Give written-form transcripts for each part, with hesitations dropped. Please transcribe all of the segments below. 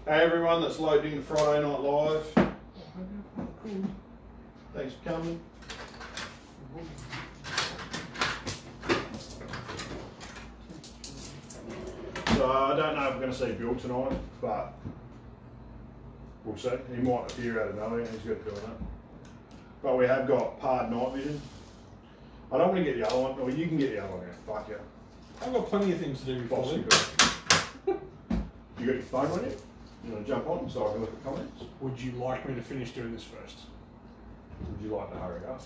Hey everyone that's loading into Friday Night Live. Thanks for coming. So I don't know if we're going to see Bill tonight, but we'll see. He might appear out of nowhere. He's good doing that. But we have got Pard Night Vision. I don't want to get the other one. Or you can get the other one now. Fuck you. I've got plenty of things to do before then. You got your phone on you? You want to jump on so I can look at comments? Would you like me to finish doing this first? Would you like to hurry up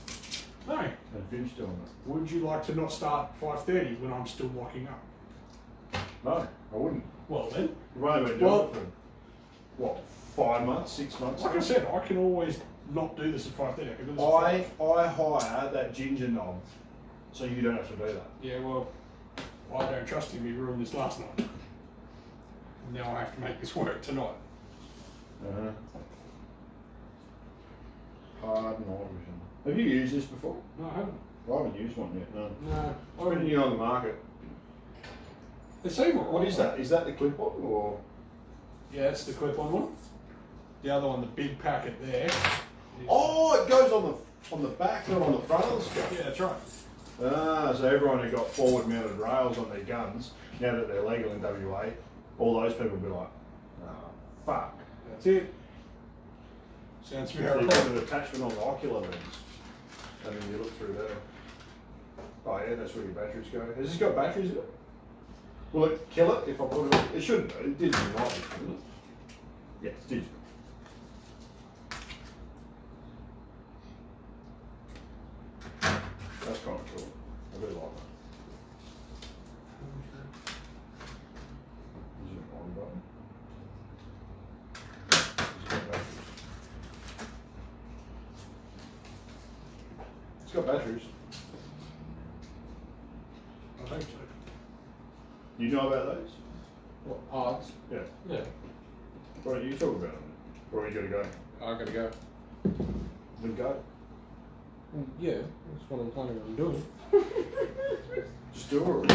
No. and finish doing it? Would you like to not start 5:30 when I'm still locking up? No, I wouldn't. Well then. You've only been doing it for, what, 5 months, 6 months? Like I said, I can always not do this at 5:30. I hire that ginger knob so you don't have to do that. Yeah, well, I don't trust him. He ruined this last night. Now I have to make this work tonight. Hard Night Vision. Have you used this before? No, I haven't. I haven't used one yet, no. No. It's been new on the market. The same one. What is that? Is that the clip-on or? Yeah, that's the clip-on one. The other one, the big packet there. Oh, it goes on the back, not on the front of the scope. Yeah, that's right. Ah, so everyone who got forward-mounted rails on their guns, now that they're legal in WA, all those people will be like, oh, fuck. That's it. Sounds You've very got an attachment on the ocular lens, and then you look through there. Oh yeah, that's where your batteries go. Has this got batteries in it? Will it kill it if I put it on? It shouldn't do. It digital might be, shouldn't it? Yeah, it's digital. That's kind of cool. I really like that. Is it an on button? It's got batteries. I think so. You know about those? What, parts? Yeah. Yeah. Why don't you talk about them? Or you gotta go? I gotta go. Then go. Yeah, that's what I'm planning on doing. Just do it already.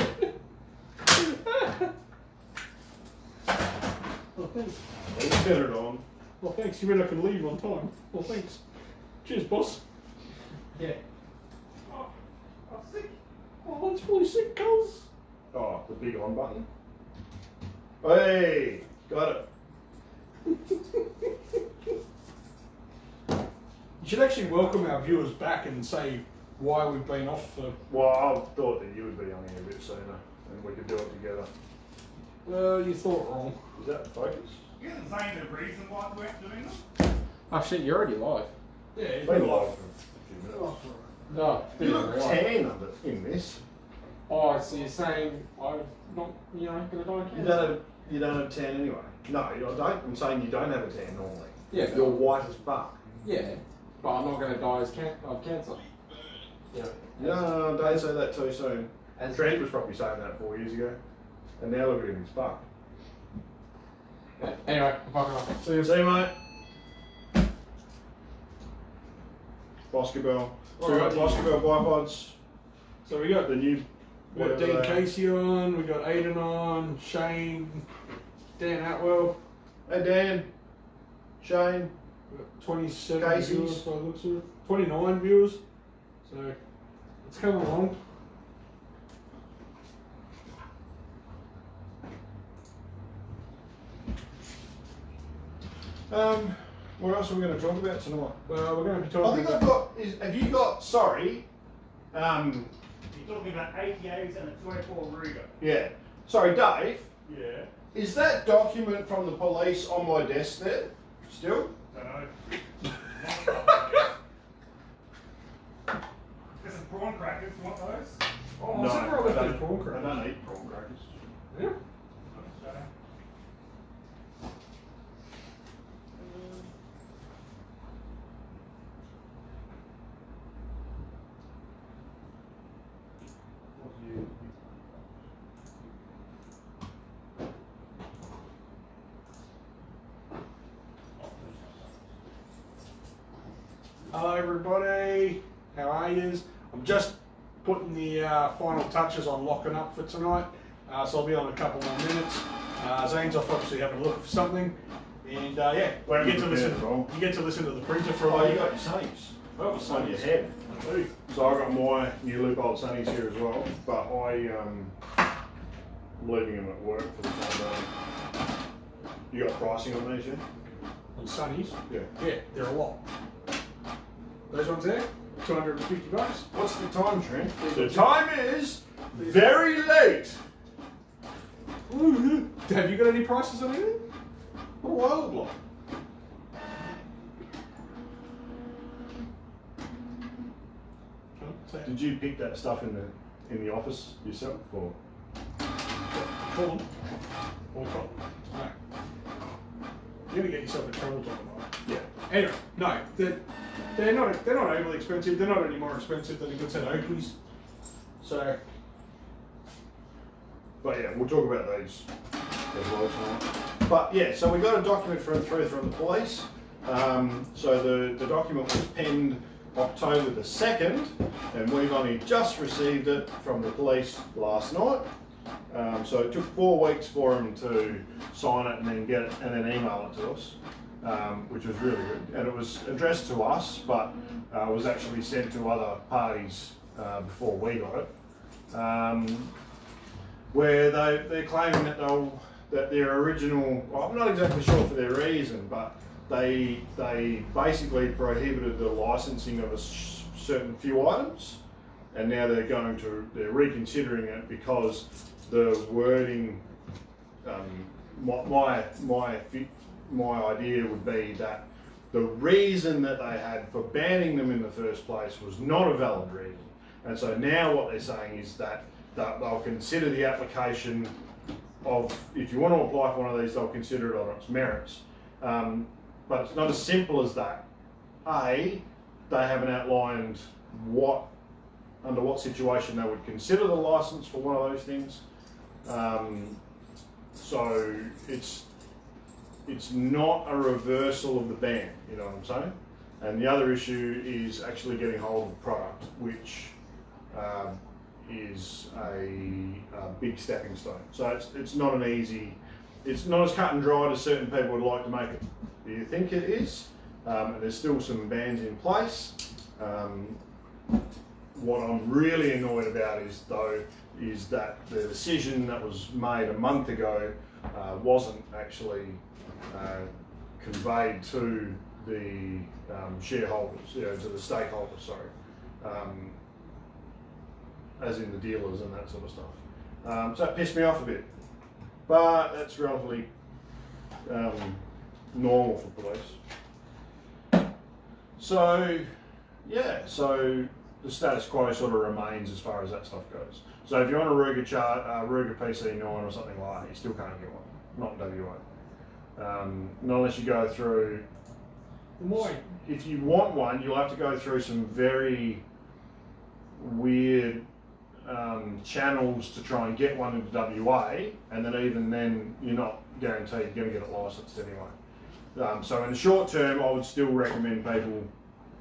Oh, thanks. Let's get it on. Well, thanks. You mean I can leave on time? Well, thanks. Cheers, boss. Yeah. Oh, I'm sick. Oh, that's fully sick, cuz. Oh, the big on button. Hey, got it. You should actually welcome our viewers back and say why we've been off for... Well, I thought that you would be on here a bit sooner and we could do it together. Well, you thought wrong. Is that the focus? Isn't Zaine the reason why we weren't doing them? Oh shit, you're already live. Yeah, It's you've been been live off. for a few minutes. No, You look tan under in this. Oh, so you're saying I'm not, you know, gonna die of cancer? You don't have tan anyway. No, I don't. I'm saying you don't have a tan normally. Yeah, You're white as fuck. yeah, but I'm not gonna die of cancer. Yeah. No, don't say that too soon. As Trent was probably saying that 4 years ago. And now look at him, he's fucked. Yeah, anyway, I'm fucking off. See you, mate. Boscabel. So we got Boscabel bipods. So we got The new. We've got Dean Casey on, we got Aiden on, Shane, Dan Atwell. Hey Dan. Shane. We've got 27 Casey's. viewers by the looks of it. 29 viewers. So it's coming along. What else are we going to talk about tonight? Well, we're going to be I talking think I've got. Have you got? Sorry. You're talking about ATAs and a 24 Ruger. Yeah. Sorry, Dave. Yeah. Is that document from the police on my desk there? Still? Don't know. There's some prawn crackers. You want those? Oh, No, something wrong with I those prawn crackers. don't eat prawn crackers. Yeah. Hello everybody, how are yous? I'm just putting the final touches on locking up for tonight, so I'll be on a couple more minutes. Zane's off obviously having a look for something. And yeah, Well, you get to you listen. did it all. You get to listen to the printer for a Oh, while. you got your sunnies. Oh, It's on your sunnies. head. I do. So I got my new Leupold sunnies here as well, but I'm leaving them at work for the time being. You got pricing on these yet? On sunnies. Yeah. Yeah, they're a lot. Those ones there, $250. What's the time, Trent? The time is very late. Have you got any prices on anything? What a wild lot. Did you pick that stuff in the office yourself, or? Hold on. Hold on. No. You're gonna get yourself in trouble talking about it. Yeah. Anyway, no, they're not overly expensive. They're not any more expensive than a good set of Oakleys. So, But yeah, we'll talk about these as well tonight. But yeah, so we got a document through from the police. So the document was penned October the 2nd, and we've only just received it from the police last night. So it took 4 weeks for them to sign it and then get it and then email it to us, which was really good. And it was addressed to us, but was actually sent to other parties before we got it. Where they're claiming that their original, well, I'm not exactly sure for their reason, but they basically prohibited the licensing of a certain few items, and now they're reconsidering it because the wording. My idea would be that the reason that they had for banning them in the first place was not a valid reason, and so now what they're saying is that they'll consider the application of, if you want to apply for one of these, they'll consider it on its merits. But it's not as simple as that. A, they haven't outlined under what situation they would consider the license for one of those things. So it's not a reversal of the ban, you know what I'm saying? And the other issue is actually getting hold of the product, which is a big stepping stone. So it's not an easy, it's not as cut and dried as certain people would like to make it. Do you think it is? And there's still some bans in place. What I'm really annoyed about is that the decision that was made a month ago wasn't actually conveyed to the shareholders, to the stakeholders, sorry. As in the dealers and that sort of stuff. So that pissed me off a bit, but that's relatively normal for police. So yeah, so the status quo sort of remains as far as that stuff goes. So if you're on a Ruger PC9 or something like that, you still can't get one, not in WA. Not unless you go through. why? If you want one, you'll have to go through some very weird channels to try and get one into WA, and then even then you're not guaranteed you're going to get it licensed anyway. So in the short term, I would still recommend people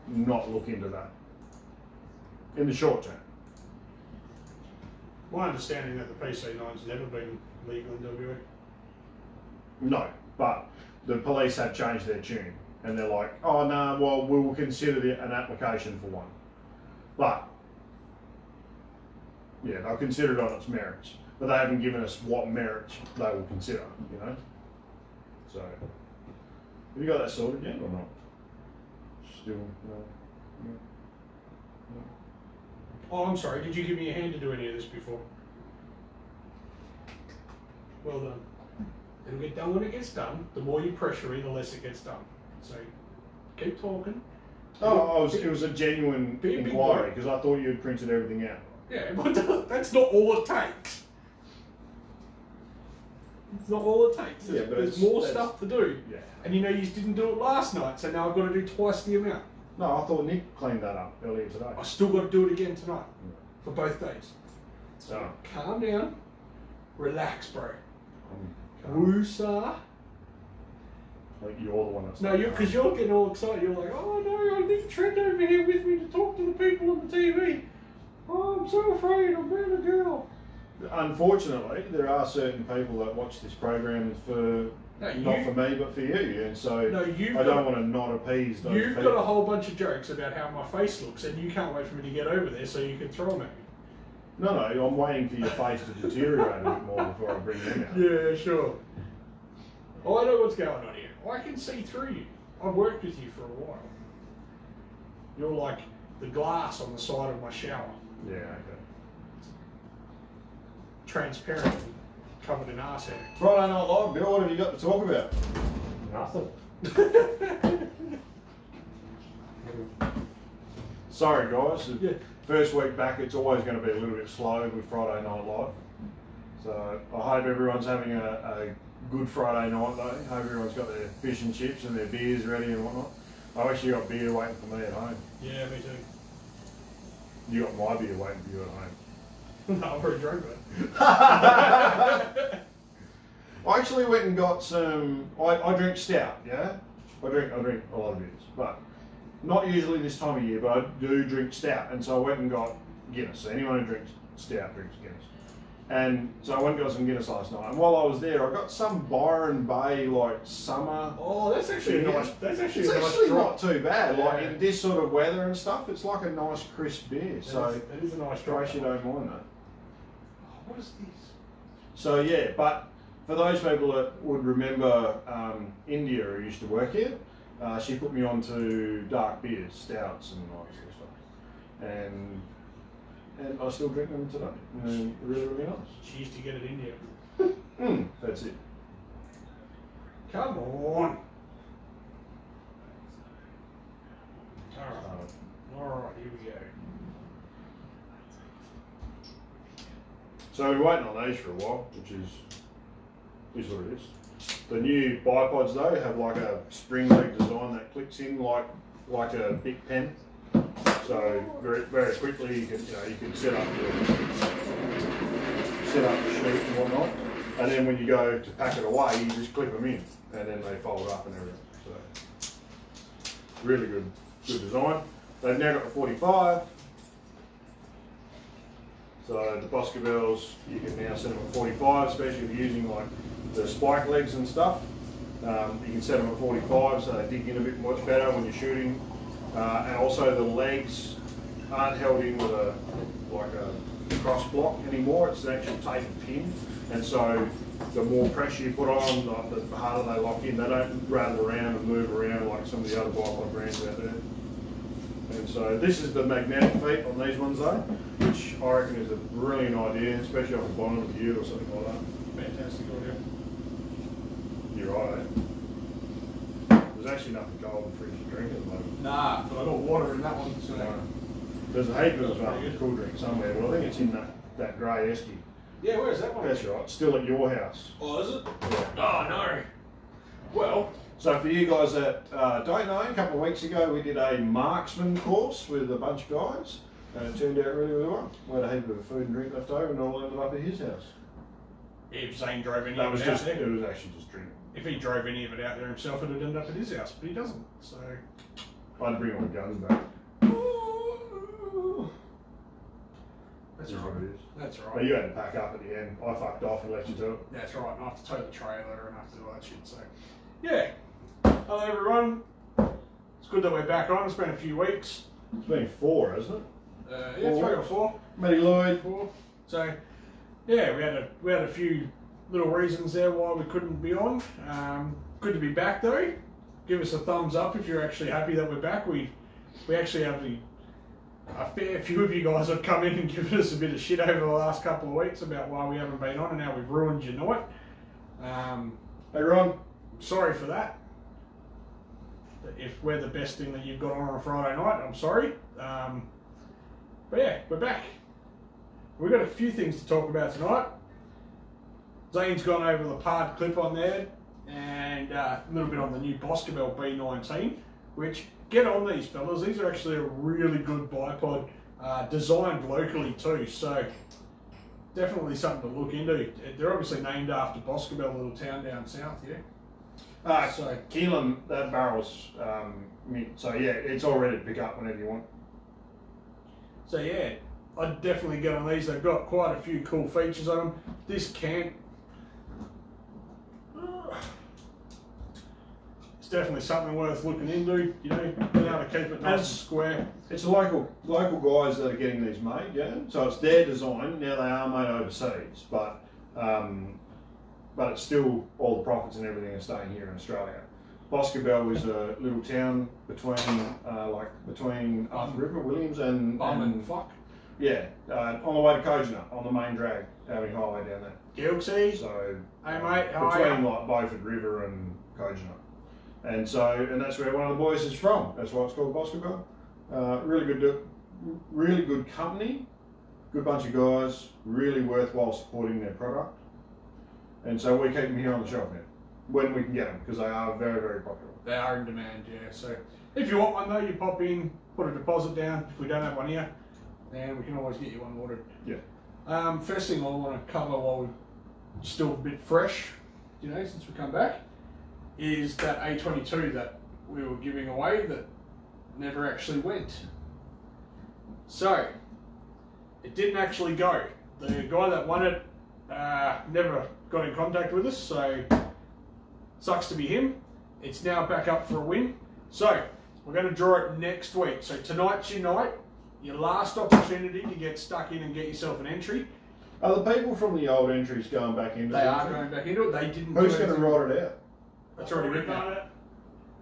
not look into that. In the short term. My understanding that the PC9's never been legal in WA. No, but the police have changed their tune, and they're like, oh no, well we will consider an application for one. But yeah, they'll consider it on its merits, but they haven't given us what merits they will consider, you know. So, have you got that sorted yet or not? Still no. Oh, I'm sorry. Did you give me a hand to do any of this before? Well done. It'll get done when it gets done. The more you pressure in, the less it gets done. So keep talking. Oh, it was a genuine Be a big inquiry boy. because I thought you had printed everything out. Yeah, but that's not all it takes. It's not all it takes. Yeah, but There's more that's- stuff to do. Yeah. And you know you didn't do it last night, so now I've got to do twice the amount. No, I thought Nick cleaned that up earlier today. I still got to do it again tonight for both days. So, Calm down, relax, bro. I Woosah. think you're the one that's. No, because you're getting all excited. You're like, oh no, I need Trent over here with me to talk to the people on the TV. Oh, I'm so afraid. I'm being a girl. unfortunately, there are certain people that watch this program for not for me, but for you, and so I don't want to not appease those You've people. got a whole bunch of jokes about how my face looks, and you can't wait for me to get over there so you can throw them at me. No, I'm waiting for your face to deteriorate a bit more before I bring them out. Yeah, sure. Oh, I know what's going on here. I can see through you. I've worked with you for a while. You're like the glass on the side of my shower. Yeah, okay. Transparent, covered in arse hair. Friday Night Live, Bill, what have you got to talk about? Nothing. Sorry, guys. Yeah. First week back, it's always going to be a little bit slow with Friday Night Live. So I hope everyone's having a good Friday night though. I hope everyone's got their fish and chips and their beers ready and whatnot. I actually got beer waiting for me at home. Yeah, me too. You got my beer waiting for you at home. No, I've already drunk it. I actually went and got some. I drink stout, yeah. I drink a lot of beers, but not usually this time of year. But I do drink stout, and so I went and got Guinness. So anyone who drinks stout drinks Guinness. And so I went and got some Guinness last night. And while I was there, I got some Byron Bay like summer. Oh, that's actually a nice. That's actually It's a nice actually drop. not too bad. Like Yeah. in this sort of weather and stuff, it's like a nice crisp beer. So It is a nice in drop. case you don't mind that. What is this? So yeah, but for those people that would remember India who used to work here, she put me on to dark beers, stouts and all that sort of stuff. And I still drink them today. And really, really nice. She used to get it in India. That's it. Come on. Alright, here we go. So we're waiting on these for a while, which is what it is. The new bipods though have like a spring leg design that clicks in like a big pen. So very, very quickly you can set up the chute and whatnot, and then when you go to pack it away, you just clip them in, and then they fold up and everything. So really good design. They've now got the 45. So the Boscabels, you can now set them at 45, especially if you're using like the spike legs and stuff. You can set them at 45 so they dig in a bit much better when you're shooting. And also the legs aren't held in with a cross block anymore. It's an actual tapered pin, and so the more pressure you put on, the harder they lock in. They don't rattle around and move around like some of the other bipod brands out there. And so this is the magnetic feet on these ones though, which I reckon is a brilliant idea, especially off the bottom of the ute or something like that. Fantastic idea. You're right, eh? There's actually nothing cold and free to drink at the moment. Nah, but I got water in that one, so. There's a heap of Pretty good. cool drink somewhere, but I think it's in that grey esky. Yeah, where's that one? That's right, still at your house. Oh, is it? Yeah. Oh, no. Well, So for you guys that don't know, a couple of weeks ago we did a Marksman Course with a bunch of guys, and it turned out really, really well. We had a heap of food and drink left over and all ended up at his house. if Zaine drove any That of was it out just, there. it was actually just drinking. If he drove any of it out there himself, it would end up at his house, but he doesn't, so. I'd bring all the guns back. That's Is what right. it is. That's But right. you had to pack up at the end. I fucked off and let you do it. That's right, and I have to tow the trailer and I have to do all that shit, so. Yeah. Hello everyone. It's good that we're back on. It's been a few weeks. It's been 4, hasn't it? Yeah, 3 or 4. Matty Lloyd. 4. So, yeah, we had a few little reasons there why we couldn't be on. Good to be back though. Give us a thumbs up if you're actually happy that we're back. We actually have a fair few of you guys have come in and given us a bit of shit over the last couple of weeks about why we haven't been on and how we've ruined your night. Hey Ron. Sorry for that. If we're the best thing that you've got on a Friday night, I'm sorry. But yeah, we're back. We've got a few things to talk about tonight. Zaine's gone over the part clip on there and a little bit on the new Boscabel B-19, which, get on these fellas, these are actually a really good bipod, designed locally too, so definitely something to look into. They're obviously named after Boscabel, a little town down south, yeah? So Keelan, that barrel's mint, so yeah, it's all ready to pick up whenever you want. So yeah, I'd definitely get on these. They've got quite a few cool features on them. This cant, it's definitely something worth looking into. You know, being able to keep it nice and square. It's local guys that are getting these made, yeah. So it's their design. Now they are made overseas, but it's still all the profits and everything are staying here in Australia. Boscabel is a little town between Arthur River, Williams, and fuck. Yeah, on the way to Kojana, on the main drag, Avenue Highway down there. Guilty. So, hey mate, how are between you? like Beaufort River and Kojana, and that's where one of the boys is from. That's why it's called Boscabel. Really good company, good bunch of guys, really worthwhile supporting their product, and so we keep them here on the shelf now when we can get them because they are very, very popular. They are in demand, yeah. So if you want one though, you pop in, put a deposit down. If we don't have one here, then we can always get you one ordered. Yeah. First thing I want to cover while we're still a bit fresh, you know, since we come back, is that A22 that we were giving away that never actually went. So it didn't actually go. The guy that won it never got in contact with us, so sucks to be him. It's now back up for a win. So we're going to draw it next week. So tonight's your night, your last opportunity to get stuck in and get yourself an entry. Are the people from the old entries going back into it? They are going back into it. They didn't. Who's going to write it out? It's already written out.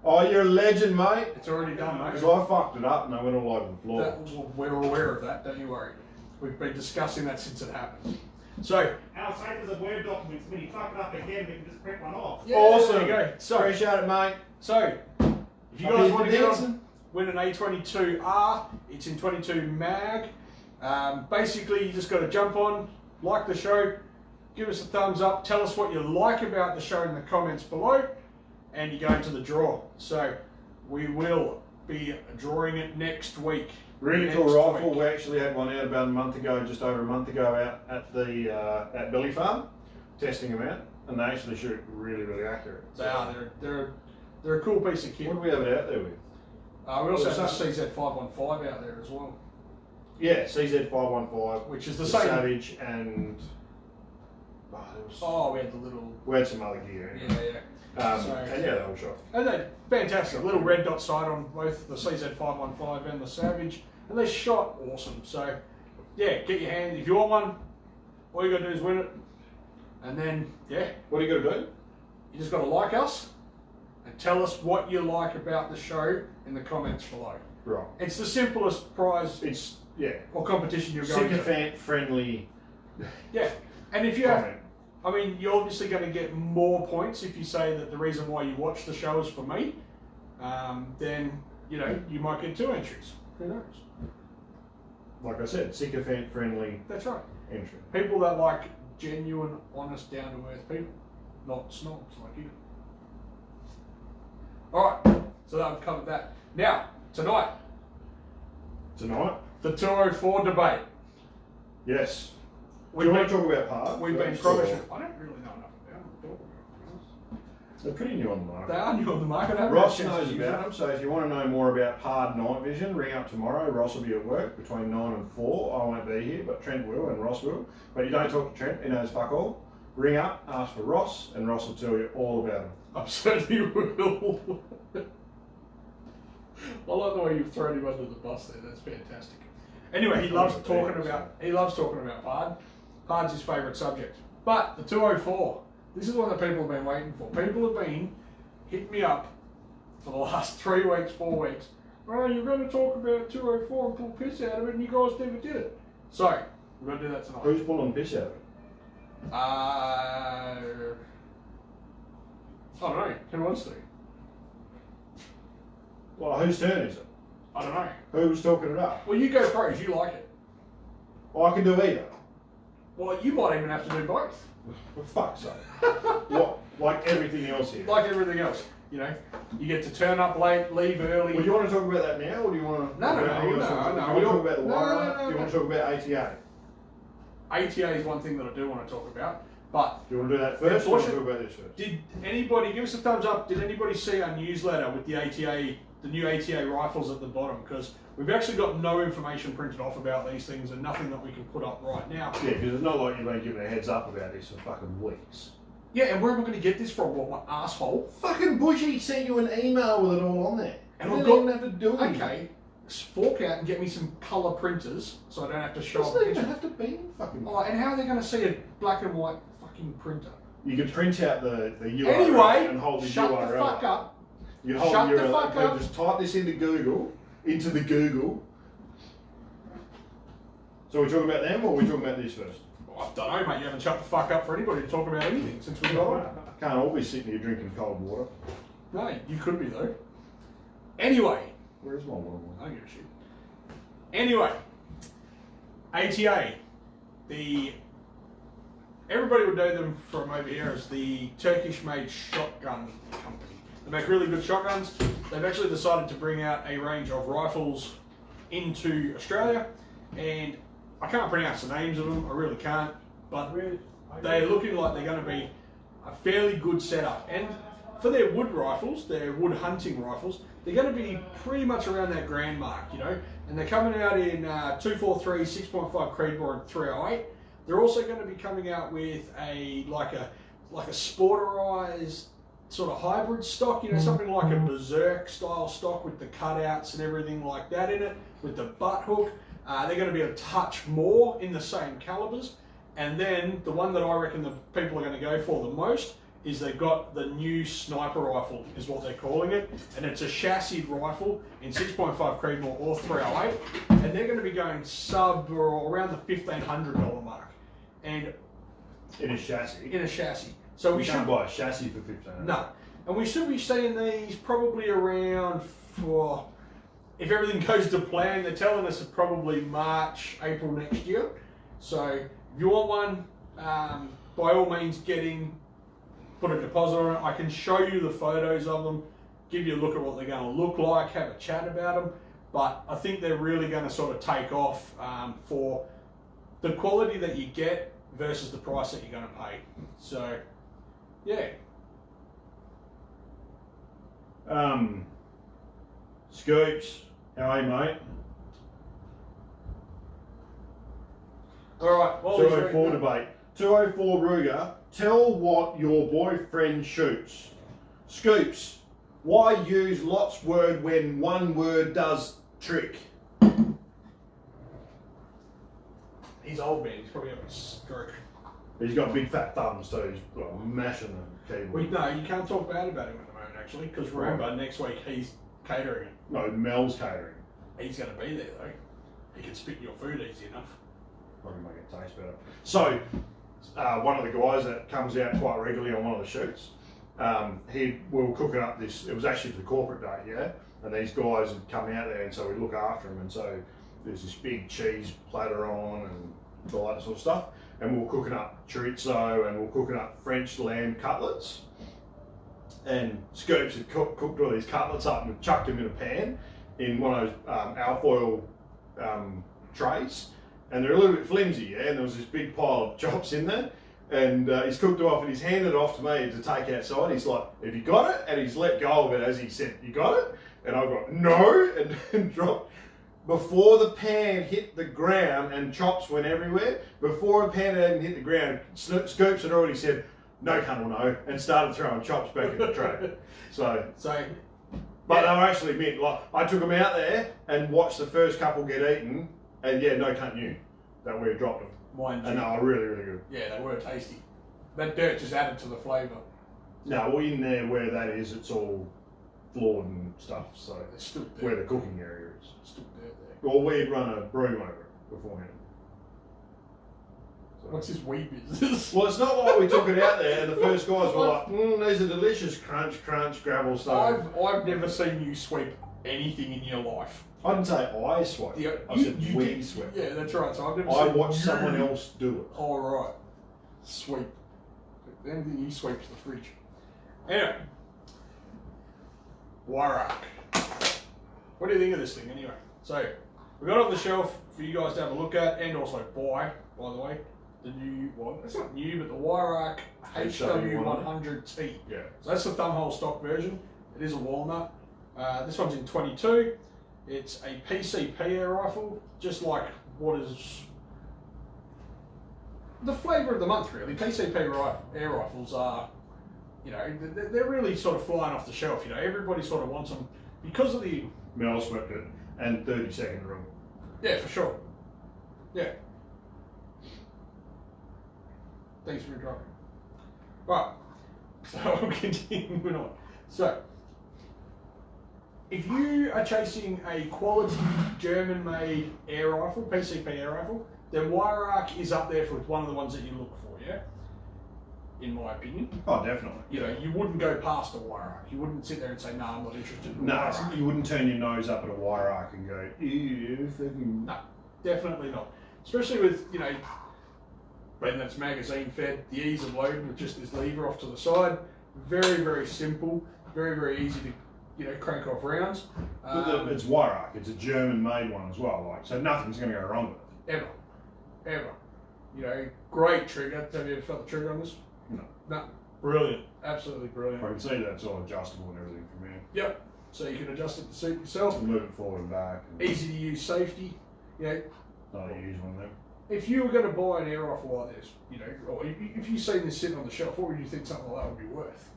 Oh, you're a legend, mate. It's already done, mate. Because I fucked it up and I went all over the floor. We're aware of that, don't you worry. We've been discussing that since it happened. So, how safe is a Word document? When you fuck it up again, we can just print one off. yeah, awesome. There you go. So, appreciate it, mate. So, if you guys want to get on, win an A22R, it's in 22 mag. Basically, you just got to jump on, like the show, give us a thumbs up, tell us what you like about the show in the comments below, and you go into the draw. So, we will be drawing it next week. Really cool rifle. We actually had one out about a month ago, just over a month ago, out at the at Billy Farm, testing them out, and they actually shoot really, really accurate. They are. They're a cool piece of kit. What do we have it out there with? We also have the CZ515 out there as well. Yeah, CZ515, which is the the same. Savage, and we had the little. We had some other gear. Yeah. And yeah, they were shot. And they're fantastic. A little red dot sight on both the CZ515 and the Savage, and they shot awesome. So, yeah, get your hand if you want one. All you got to do is win it, and then What do you got to do? You just got to like us and tell us what you like about the show in the comments below. Right. It's the simplest prize. Or competition you're going to. Sycophant friendly. Yeah, and if you have. I mean, you're obviously going to get more points if you say that the reason why you watch the show is for me. Then, you know, you might get 2 entries. Who knows? Like I said, sycophant friendly. That's right. Entry. People that like genuine, honest, down to earth people, not snobs like you. All right, so that we've covered that. Now, tonight, the 204 debate. Yes. Do you want to talk about parts? We've been promising. I don't really know enough about them. They're pretty new on the market. They are new on the market. Ross knows about them, so if you want to know more about PARD night vision, ring up tomorrow. Ross will be at work between 9 and 4. I won't be here, but Trent will and Ross will. But you don't talk to Trent, he knows fuck all. Ring up, ask for Ross, and Ross will tell you all about them. I certainly will. I like the way you've thrown him under the bus there. That's fantastic. Anyway, he loves talking about PARD. PARD's his favourite subject. But the 204, this is what the people have been waiting for. People have been hitting me up for the last 3 weeks, 4 weeks. Oh, you're going to talk about 204 and pull piss out of it, and you guys never did it. So, we're going to do that tonight. Who's pulling piss out of it? I don't know. Who wants to? Well, whose turn is it? I don't know. Who was talking it up? Well, you go pros. You like it. Well, I can do either. Well, you might even have to do both. For fuck's sake. What? Like everything else here? Like everything else. You know, you get to turn up late, leave early. Well, do you want to talk about that now, or do you want to... No. Do you want to talk about the Weihrauch? Do you want to talk about ATA? ATA is one thing that I do want to talk about, but... Do you want to do that first, or do you want to talk about this first? Did anybody, give us a thumbs up, did anybody see our newsletter with the ATA the new ATA rifles at the bottom, because we've actually got no information printed off about these things and nothing that we can put up right now. Yeah, because it's not like you've been given a heads up about this for fucking weeks. Yeah, and where am I going to get this from? What, my asshole? Fucking Bushy sent you an email with it all on there. And you I've don't got- even have to do it. Okay, fork out and get me some colour printers so I don't have to show It up. doesn't even have to be fucking. Oh, and how are they going to see a black and white fucking printer? You can print out the URL Anyway, and hold the shut URL. the fuck up. You hold Shut the the URL. fuck But up. just type this into Google. So we're talking about them, or we're talking about this first? Well, I don't know, mate. You haven't shut the fuck up for anybody to talk about anything since we got on. Can't all be sitting here drinking cold water. No, you could be though. Anyway, Where's my water? I don't give a shit. Anyway, ATA, everybody would know them from over here as the Turkish-made shotgun company. They make really good shotguns. They've actually decided to bring out a range of rifles into Australia, and I can't pronounce the names of them. I really can't, but they're looking like they're going to be a fairly good setup. And for their wood rifles, their wood hunting rifles, they're going to be pretty much around that grand mark, you know. And they're coming out in 243, 6.5 Creedmoor, and 308. They're also going to be coming out with a like a sporterized sort of hybrid stock, you know, something like a Berserk style stock with the cutouts and everything like that in it, with the butt hook. They're going to be a touch more in the same calibers. And then the one that I reckon the people are going to go for the most is they've got the new sniper rifle, is what they're calling it. And it's a chassis rifle in 6.5 Creedmoor or 308. And they're going to be going sub or around the $1,500 mark. And In a chassis. in a chassis. So we You should can't buy a chassis for $15. no. And we should be seeing these probably around for, if everything goes to plan, they're telling us it's probably March, April next year. So if you want one, by all means put a deposit on it. I can show you the photos of them, give you a look at what they're going to look like, have a chat about them. But I think they're really going to sort of take off for the quality that you get versus the price that you're going to pay. So, yeah. Scoops, how are you, mate? All right. Well, 204 debate. 204 Ruger, tell what your boyfriend shoots. Scoops, why use lots word when one word does trick? He's old man. He's probably having a stroke. He's got big fat thumbs too. He's mashing the keyboard. No, you can't talk bad about him at the moment, actually, because remember, next week he's catering it. No, Mel's catering. He's going to be there, though. He can spit your food easy enough. Probably make it taste better. So, one of the guys that comes out quite regularly on one of the shoots, we were cooking up this, it was actually for the corporate day, yeah? And these guys had come out there, and so we look after them, and so there's this big cheese platter on and all that sort of stuff. And we were cooking up chorizo, and we were cooking up French lamb cutlets. And Scoops had cooked all these cutlets up and chucked them in a pan in one of those alfoil trays. And they're a little bit flimsy, yeah? And there was this big pile of chops in there. And he's cooked it off, and he's handed it off to me to take outside. He's like, have you got it? And he's let go of it as he said, you got it? And I've got, no, and dropped. Before the pan hit the ground and chops went everywhere, before the pan had even hit the ground, Scoops had already said, no, cunt will know, and started throwing chops back in the tray. So, but they were actually mint. Like, I took them out there and watched the first couple get eaten, and yeah, no cunt knew that we had dropped them. Mind And you. they were really, really good. Yeah, they were tasty. That dirt just added to the flavour. No, well, in there where that is, it's all floored and stuff, so There's still dirt. where the cooking area is. Still dirt there. Well, we'd run a broom over it beforehand. So. What's this weed business? Well, it's not like we took it out there and the first guys were like, these are delicious, crunch, crunch, gravel stuff. I've never seen you sweep anything in your life. I didn't say I sweat. Yeah, I said we did. sweat. Yeah, that's right. So I've never I seen watched you- someone else do it. All right. Sweep. Anything you sweep to the fridge. Anyway. Weihrauch. What do you think of this thing anyway? So, we got it on the shelf for you guys to have a look at and also buy, by the way. The new one. It's not new, but the Weihrauch HW100T. Yeah. So that's the thumbhole stock version. It is a walnut. This one's in 22. It's a PCP air rifle, just like what is the flavour of the month, really. PCP air rifles are, you know, they're really sort of flying off the shelf. You know, everybody sort of wants them because of the Metal swept it and 30-second rule. yeah, for sure. Yeah. Thanks for dropping. Right. So I'm continuing on. So, if you are chasing a quality German-made air rifle, PCP air rifle, then Weihrauch is up there with one of the ones that you look for, yeah? In my opinion. Oh, definitely. You know, you wouldn't go past a Weihrauch. You wouldn't sit there and say, no, I'm not interested in No, Weihrauch. you wouldn't turn your nose up at a Weihrauch and go, ew, fucking... No, definitely not. Especially with, you know, when that's magazine fed, the ease of loading with just this lever off to the side. Very, very simple. Very, very easy to, you know, crank off rounds. It's Weihrauch. It's a German-made one as well, like, so nothing's going to go wrong with it. Ever. You know, great trigger. Have you ever felt the trigger on this? No. No. Brilliant. Absolutely brilliant. I can see that it's all adjustable and everything from here. Yep. So you can adjust it to suit yourself. Move it forward and back. And Easy to use safety. You know, not a huge one there. if you were going to buy an air rifle like this, you know, or if you seen this sitting on the shelf, what would you think something like that would be worth?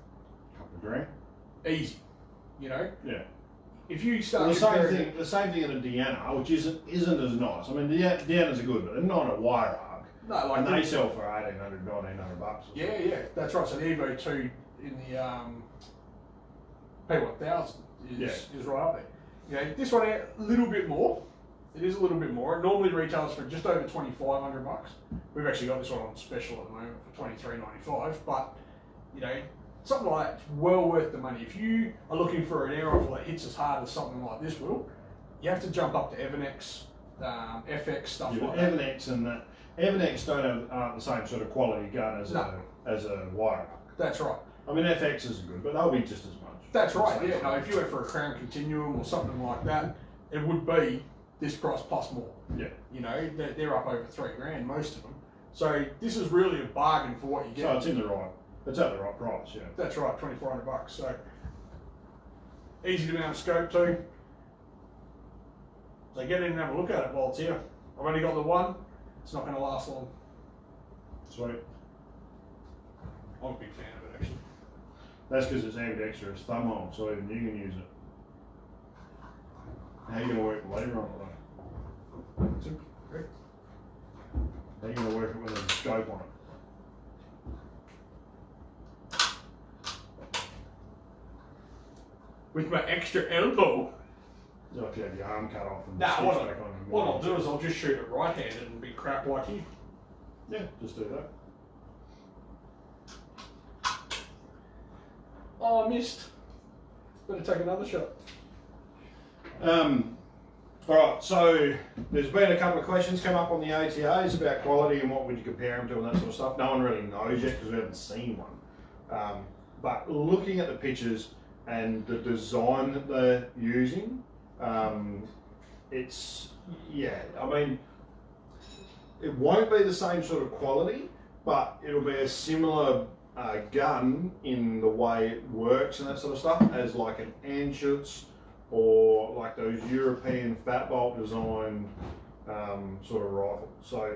A couple of grand. Easy. You know? Yeah. If you start Well, the same thing in a Deanna, which isn't as nice. I mean, Deannas are good, but they're not a Weihrauch. No, like and they sell for $1,800, $1,900 bucks. Yeah, that's right. So the Evo 2 in the P1000 is right up there. You know, this one a little bit more. It is a little bit more. It normally retails for just over $2,500 bucks. We've actually got this one on special at the moment for $23.95. But you know, something like that's well worth the money. If you are looking for an air rifle that hits as hard as something like this will, you have to jump up to Evernex, FX stuff like that. Evernex and that. Evernex aren't the same sort of quality gun as a Weihrauch. That's right. I mean, FXs are good, but they'll be just as much. That's right. Yeah. No, if you went for a Crown Continuum or something like that, it would be this price plus more. Yeah. You know, they're up over $3,000, most of them. So this is really a bargain for what you get. So it's it's at the right price, yeah. That's right, $2,400 bucks. So easy to mount a scope to. So get in and have a look at it while it's here. I've only got the one. It's not going to last long. Sweet. I'm a big fan of it, actually. That's because it's ambidextrous thumb hole, so even you can use it. How are you going to work the lever on it though? Great. How are you going to work it with a scope on it? With my extra elbow. You'll have to have your arm cut off and Nah, stitch what back on. what I'll do is I'll just shoot it right-handed and be crap like you. Yeah, just do that. Oh, I missed. Better take another shot. Alright, so there's been a couple of questions come up on the ATAs about quality and what would you compare them to and that sort of stuff. No one really knows yet because we haven't seen one. But looking at the pictures and the design that they're using, it's, yeah, I mean, it won't be the same sort of quality, but it'll be a similar gun in the way it works and that sort of stuff as like an Anschutz or like those European fat bolt designed sort of rifle. So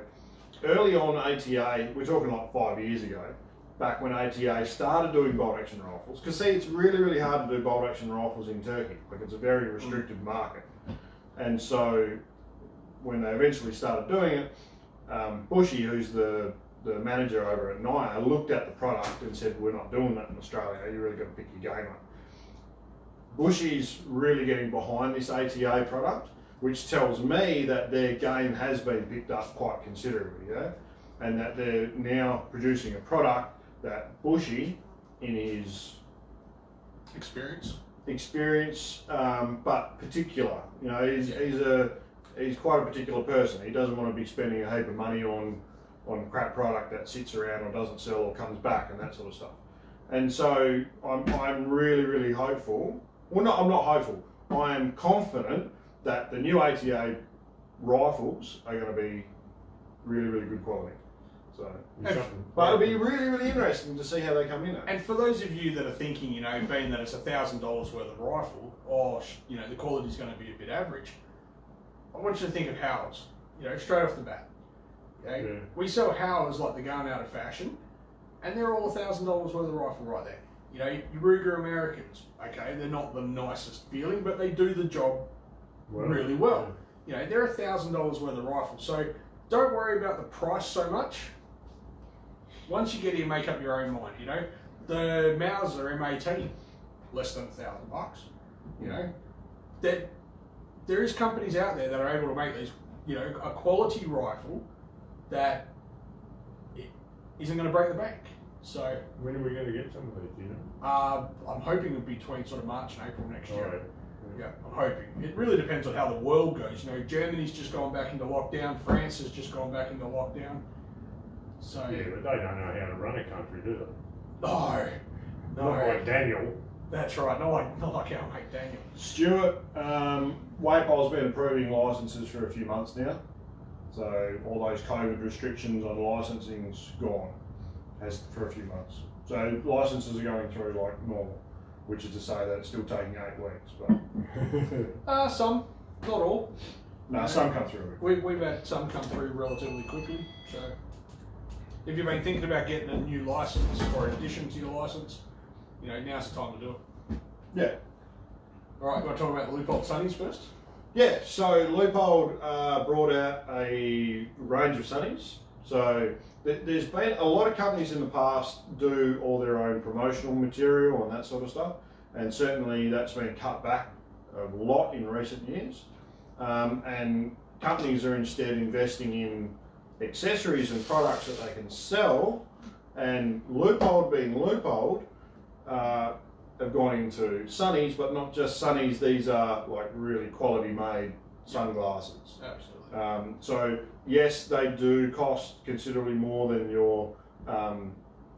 early on ATA, we're talking like 5 years ago, back when ATA started doing bolt action rifles, because see, it's really, really hard to do bolt action rifles in Turkey. Like it's a very restricted market. And so when they eventually started doing it, Bushy, who's the manager over at Naya, looked at the product and said, we're not doing that in Australia, you really got to pick your game up. Bushy's really getting behind this ATA product, which tells me that their game has been picked up quite considerably, yeah? And that they're now producing a product that Bushy, in his experience, but particular, you know, he's quite a particular person. He doesn't want to be spending a heap of money on crap product that sits around or doesn't sell or comes back and that sort of stuff. And so I'm really, really hopeful. Well, no, I'm not hopeful. I am confident that the new ATA rifles are going to be really, really good quality. So, And, but it'll be really, really interesting to see how they come in. and for those of you that are thinking, you know, being that it's $1,000 worth of rifle, or you know, the quality's going to be a bit average, I want you to think of Howers. You know, straight off the bat. Okay? Yeah. We sell Howers like they're going out of fashion, and they're all $1,000 worth of rifle right there. You know, your Ruger Americans, okay, they're not the nicest feeling, but they do the job really well. You know, they're $1,000 worth of rifle, so don't worry about the price so much. Once you get here, make up your own mind. You know, the Mauser M18, less than $1,000. You know, that there is companies out there that are able to make these, you know, a quality rifle that isn't going to break the bank. So when are we going to get some of these? Do you know? I'm hoping it'll be between sort of March and April next year. Right. Yeah, I'm hoping. It really depends on how the world goes. You know, Germany's just gone back into lockdown. France has just gone back into lockdown. So Yeah, but they don't know how to run a country, do they? no, Not like Daniel. that's right. Not like our mate Daniel. Stuart, Weihrauch's been approving licences for a few months now. So all those COVID restrictions on licensing's gone, has for a few months. So licences are going through like normal, which is to say that it's still taking 8 weeks. But Some, not all. no, some come through. We've had some come through relatively quickly. So if you've been thinking about getting a new license or an addition to your license, you know, now's the time to do it. Yeah. All right, you want to talk about the Leupold Sunnies first? Yeah, so Leupold brought out a range of sunnies. So there's been a lot of companies in the past do all their own promotional material and that sort of stuff, and certainly that's been cut back a lot in recent years. And companies are instead investing in accessories and products that they can sell, and Leupold being Leupold, have gone into sunnies, but not just sunnies. These are like really quality made sunglasses. Absolutely. So yes, they do cost considerably more than your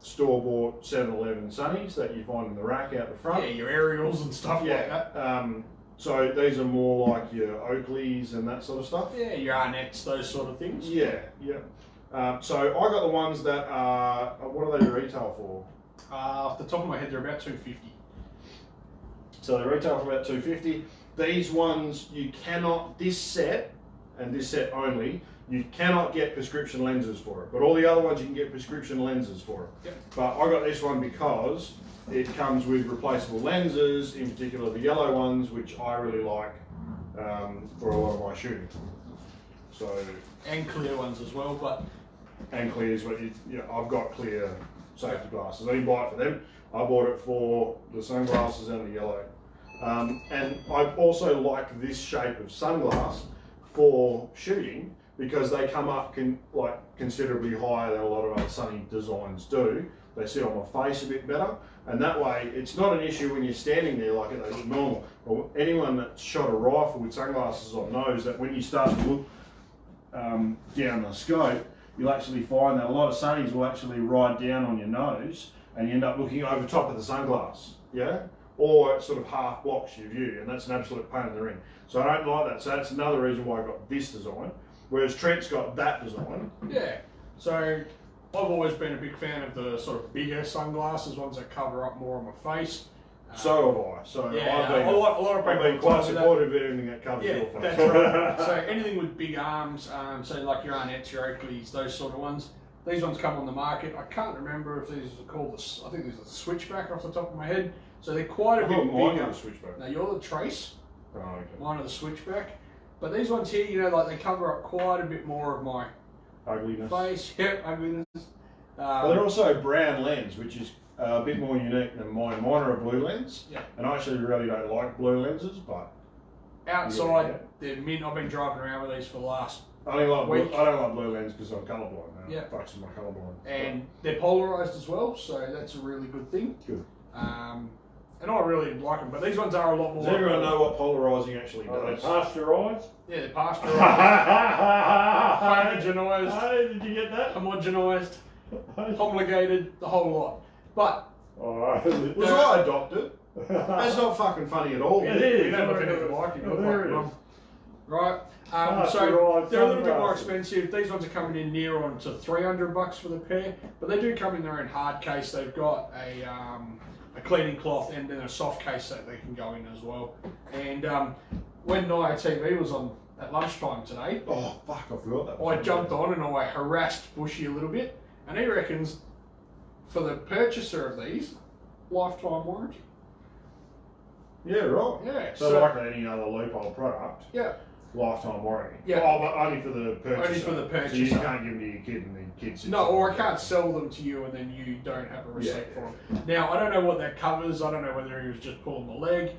store-bought 7-Eleven sunnies that you find in the rack out the front. Yeah, your aerials and stuff like that. So these are more like your Oakleys and that sort of stuff. Yeah, your Arnett's, those sort of things. Yeah, yeah. So I got the ones that are, what do they retail for? Off the top of my head, they're about $250. So they retail for about $250. These ones you cannot, this set and this set only, you cannot get prescription lenses for it. But all the other ones you can get prescription lenses for it. Yep. But I got this one because it comes with replaceable lenses, in particular the yellow ones, which I really like for a lot of my shooting. So And clear ones as well, but and clears, but I've got clear safety glasses. I didn't buy it for them. I bought it for the sunglasses and the yellow. And I also like this shape of sunglass for shooting because they come up considerably higher than a lot of other sunny designs do. They sit on my face a bit better, and that way it's not an issue when you're standing there like it is normal. Or anyone that shot a rifle with sunglasses on knows that when you start to look down the scope, you'll actually find that a lot of sunnies will actually ride down on your nose and you end up looking over top of the sunglass, yeah? Or it sort of half blocks your view, and that's an absolute pain in the ring. So I don't like that, so that's another reason why I got this design, whereas Trent's got that design. yeah. So I've always been a big fan of the sort of bigger sunglasses, ones that cover up more on my face. So have I. So Yeah, I've been, a lot of people I've been have quite told me that. supportive of anything that covers Yeah, your face. that's right. So anything with big arms, so like your Arnett's, your Oakleys, those sort of ones. These ones come on the market. I can't remember if these are called the, I think these are the Switchback off the top of my head. So they're quite a bit bigger. Switchback. Now you're the Trace, Oh, okay. mine are the Switchback. But these ones here, you know, like they cover up quite a bit more of my Ugliness. face. Yep, ugliness. But they're also a brown lens, which is a bit more unique than mine. Mine are a blue lens, Yeah. and I actually really don't like blue lenses, but Outside, Yeah. they're mint. I've been driving around with these for the last, I don't like Weak. I don't like blue lens because I'm colourblind. Yeah. Fucks with my colourblind. and they're polarised as well, so that's a really good thing. Good. And I really like them, but these ones are a lot more. Does everyone know what polarising actually Are they does? pasteurised? Yeah, they're pasteurised, Hey, homogenised, did you get that? homogenised, homologated, the whole lot. But Alright. Was I adopted? That's not fucking funny at all. It is. you don't look anything like you. Oh, Look there like it mum. is. right? That's So right, they're a little bit more sunglasses. expensive. These ones are coming in near on to $300 for the pair, but they do come in their own hard case. They've got a cleaning cloth and then a soft case that they can go in as well. And when Naya TV was on at lunchtime today, Oh fuck, I forgot that. I jumped on and I harassed Bushy a little bit, and he reckons for the purchaser of these, lifetime warranty. Yeah, right. Yeah. So like any other Leupold product, yeah. lifetime warranty. Yeah. Oh, but only for the purchaser. Only for the So you purchaser. can't give them to your kid and the kid sits No, or I on can't it. sell them to you and then you don't have a receipt Yeah. for them. Now, I don't know what that covers. I don't know whether he was just pulling the leg.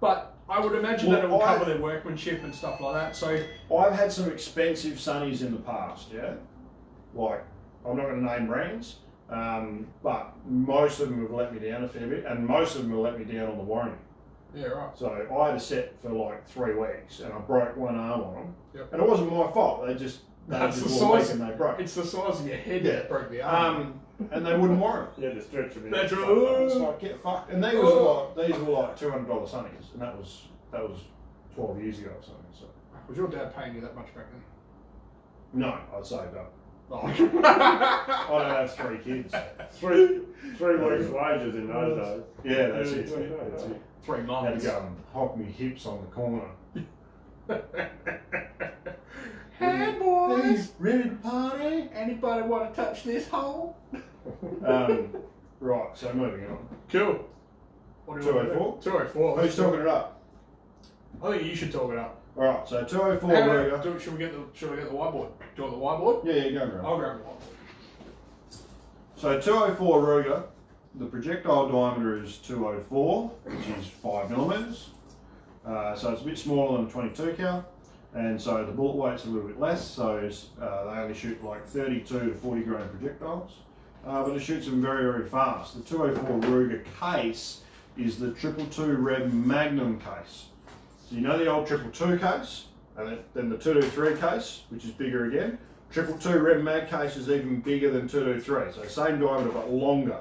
But I would imagine Well, that it will I- cover their workmanship and stuff like that. So, I've had some expensive sunnies in the past, yeah? Like, I'm not going to name brands, but most of them have let me down a fair bit, and most of them have let me down on the warranty. yeah, right. So I had a set for like 3 weeks, and I broke one arm on them, Yep. and it wasn't my fault. They just That's the were weak size. and they broke. It's the size of your head Yeah. that broke the arm. And they wouldn't warrant. Yeah, the stretch of it. That's right. It's like get fucked. And these were like $200 sunnies, and that was 12 years ago or something. So Was your dad paying you that much back then? no, I'd saved up. Oh. I don't have 3 kids. Three weeks' wages in those days. Yeah, that's Yeah, it. That's it. 3 I had months. to go and hop me hips on the corner. Hey boys, ready to party? anybody want to touch this hole? Right, so moving on. Cool. What do you want to do? 204. Who's talking it up? I think you should talk it up. Alright, so 204 Hang on, Ruger. should we get the whiteboard? Do you want the whiteboard? Yeah, go around. I'll grab the whiteboard. So 204 Ruger, the projectile diameter is 204, which is 5 millimeters. So it's a bit smaller than a 22 cal, and so the bullet weight's a little bit less. So they only shoot like 32 to 40 grain projectiles, but it shoots them very, very fast. The 204 Ruger case is the 222 Rev Magnum case. So you know the old 222 case, and then the 223 case, which is bigger again. 222 Rev Mag case is even bigger than 223, so same diameter but longer.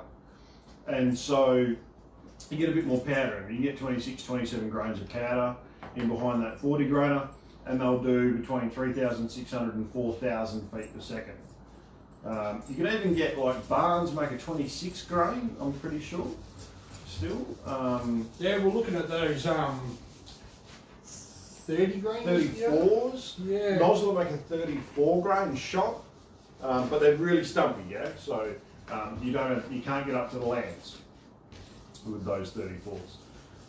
And so you get a bit more powder in it. You get 26, 27 grains of powder in behind that 40 grainer, and they'll do between 3,600 and 4,000 feet per second. You can even get like Barnes make a 26 grain, I'm pretty sure, still. Yeah, we're looking at those 30 grains. 34s. Yeah. Nozzle will make a 34 grain shot, but they're really stumpy, yeah. So you can't get up to the lands with those 34s.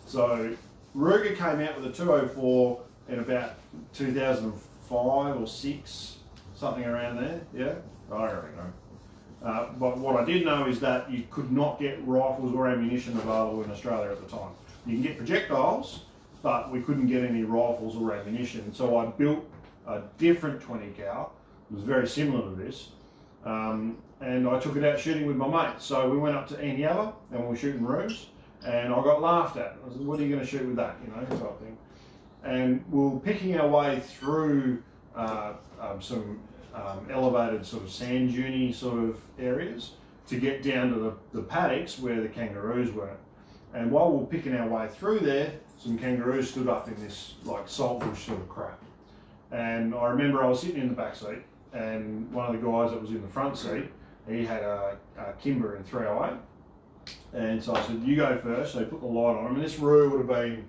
So Ruger came out with a 204 in about 2005 or 6, something around there. Yeah, I don't really know. But what I did know is that you could not get rifles or ammunition available in Australia at the time. You can get projectiles, but we couldn't get any rifles or ammunition. So I built a different 20 cal. It was very similar to this. And I took it out shooting with my mates. So we went up to Enyabba and we were shooting roos, and I got laughed at. I said, what are you going to shoot with that, you know, type thing. And we were picking our way through some elevated sort of sand dune sort of areas to get down to the paddocks where the kangaroos were. And while we were picking our way through there, some kangaroos stood up in this like saltbush sort of crap. And I remember I was sitting in the back seat, and one of the guys that was in the front seat, he had a Kimber in 308. And so I said, you go first. So he put the light on him, and this roo would have been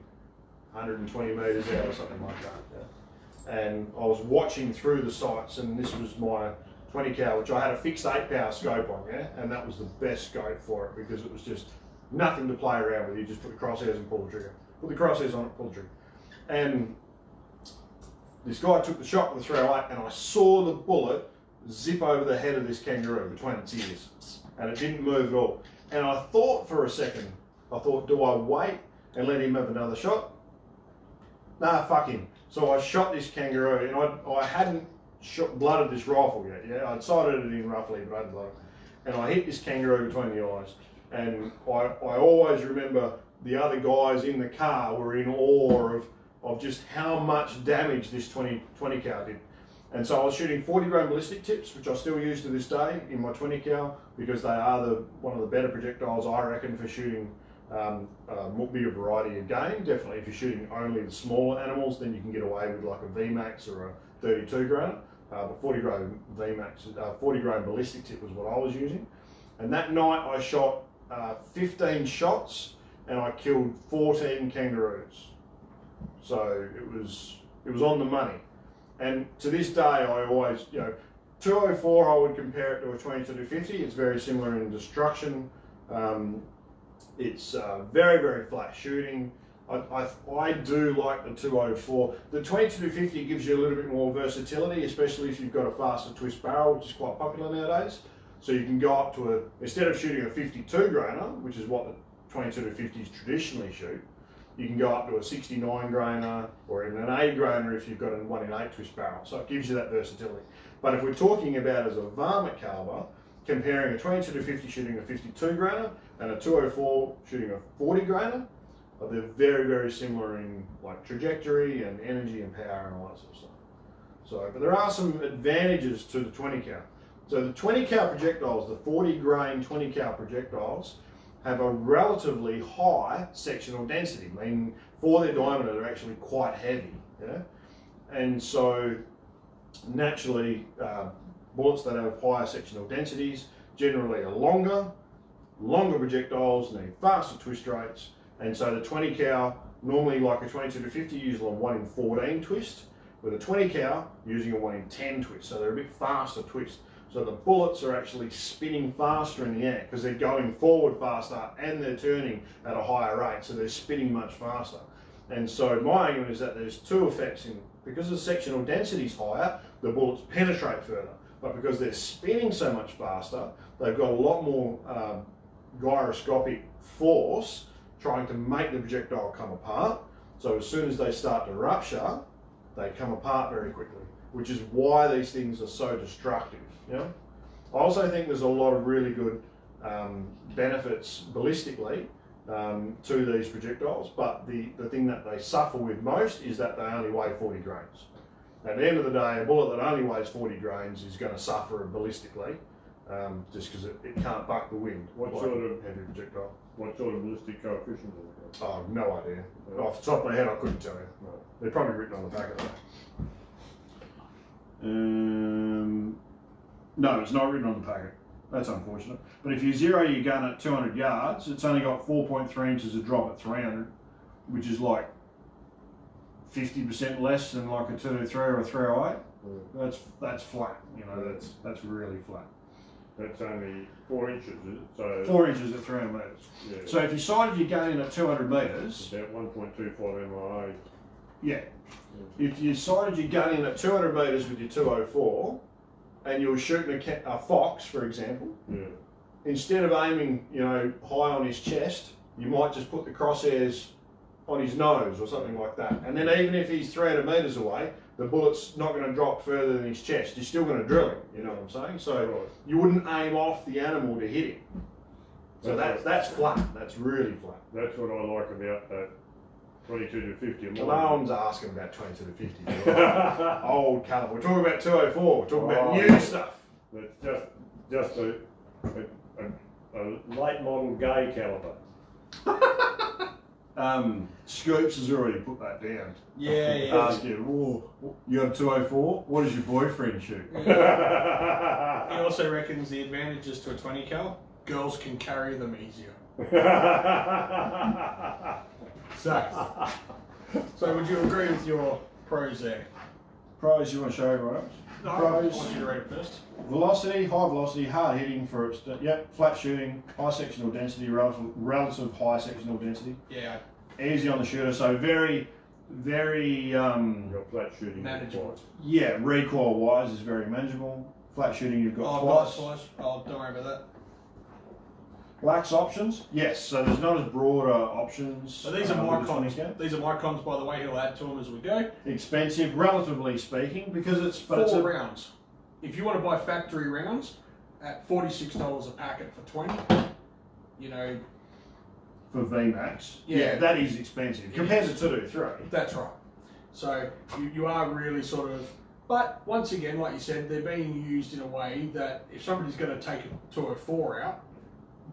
120 metres out or something like that. Yeah. And I was watching through the sights, and this was my 20 cal, which I had a fixed 8-power scope on, yeah, and that was the best scope for it because it was just nothing to play around with. You just put the crosshairs and pull the trigger. Put the crosshairs on it, pull the trigger. And this guy took the shot with the 308, and I saw the bullet zip over the head of this kangaroo between its ears, and it didn't move at all. And I thought for a second, do I wait and let him have another shot? Nah, fuck him. So I shot this kangaroo, and I hadn't blooded this rifle yet. Yeah, I'd sighted it in roughly, but I hadn't blooded it. And I hit this kangaroo between the eyes. And I always remember the other guys in the car were in awe of just how much damage this 20 cal did. And so I was shooting 40 grain ballistic tips, which I still use to this day in my 20 cal because they are one of the better projectiles I reckon for shooting More bigger variety of game. Definitely, if you're shooting only the smaller animals, then you can get away with like a VMAX or a 32 grainer. But 40 grain VMAX, 40 grain ballistic tip was what I was using. And that night I shot 15 shots and I killed 14 kangaroos. So it was on the money. And to this day, I always, 204, I would compare it to a 22-50. It's very similar in destruction. It's very, very flat shooting. I do like the 204. The 22-50 gives you a little bit more versatility, especially if you've got a faster twist barrel, which is quite popular nowadays. So you can go up to instead of shooting a 52 grainer, which is what the 22-50s traditionally shoot, you can go up to a 69 grainer or even an 8 grainer if you've got a 1-in-8 twist barrel. So it gives you that versatility. But if we're talking about as a varmint caliber, comparing a 22-50 shooting a 52 grainer and a 204 shooting a 40 grainer, they're very, very similar in like trajectory and energy and power and all that sort of stuff. So, but there are some advantages to the 20 cal. So the 20 cal projectiles, the 40 grain 20 cal projectiles, have a relatively high sectional density, meaning for their diameter they're actually quite heavy. Yeah? And so naturally bullets that have higher sectional densities generally are longer projectiles, need faster twist rates, and so the 20 cal, normally like a 22-50 uses a 1-in-14 twist, with a 20 cal using a 1-in-10 twist, so they're a bit faster twist. So the bullets are actually spinning faster in the air because they're going forward faster and they're turning at a higher rate, so they're spinning much faster. And so my argument is that there's two effects in, because the sectional density is higher, the bullets penetrate further, but because they're spinning so much faster, they've got a lot more gyroscopic force trying to make the projectile come apart. So as soon as they start to rupture, they come apart very quickly, which is why these things are so destructive. You know? I also think there's a lot of really good benefits ballistically to these projectiles, but the thing that they suffer with most is that they only weigh 40 grains. At the end of the day, a bullet that only weighs 40 grains is going to suffer ballistically, just because it can't buck the wind. What like sort of heavy projectile? What sort of ballistic coefficient is it? Oh, no idea. Off the top of my head, I couldn't tell you. No. They're probably written on the packet though. No, it's not written on the packet. That's unfortunate. But if you zero your gun at 200 yards, it's only got 4.3 inches of drop at 300, which is like 50% less than like a 203 or a 308. That's flat. You know, that's really flat. That's only 4 inches, is it? So 4 inches at 300 metres. Yeah. So if you sighted your gun in at 200 metres, about 1.25 MIA. yeah. If you sighted your gun in at 200 metres with your 204, and you were shooting a fox, for example, Yeah. instead of aiming, high on his chest, you might just put the crosshairs on his nose or something like that. And then even if he's 300 metres away, the bullet's not going to drop further than his chest. You're still going to drill him, you know what I'm saying? So Right. you wouldn't aim off the animal to hit him. So that's flat. That's really flat. That's what I like about that 22 to 50. Well, no one's asking about 22 to 50. Old caliber. We're talking about 204. We're talking about new stuff. That's just a late model gay caliber. Scoops has already put that down. Yeah. Ask you, "Whoa, you got a 204? What does your boyfriend shoot?" He also reckons the advantages to a 20 cal, girls can carry them easier. So would you agree with your pros there? Pros, you want to show everyone else? No, I Pros. want you to read it first. Velocity, high velocity, hard hitting for its, flat shooting, high sectional density, relative high sectional density. Yeah. Easy on the shooter, so very, Got flat shooting. Manageable. yeah, recoil wise is very manageable. Flat shooting you've got twice. Twice. Oh, don't worry about that. Lacks options? Yes, so there's not as broader options. So these are with the 20 Microns. cal. These are Microns, by the way. He'll add to them as we go. Expensive, relatively speaking, because it's Four rounds. If you want to buy factory rounds at $46 a packet for 20, for VMAX. Yeah. That is expensive compared to 223. that's right. So you are really sort of, but once again, like you said, they're being used in a way that if somebody's going to take a 204 out,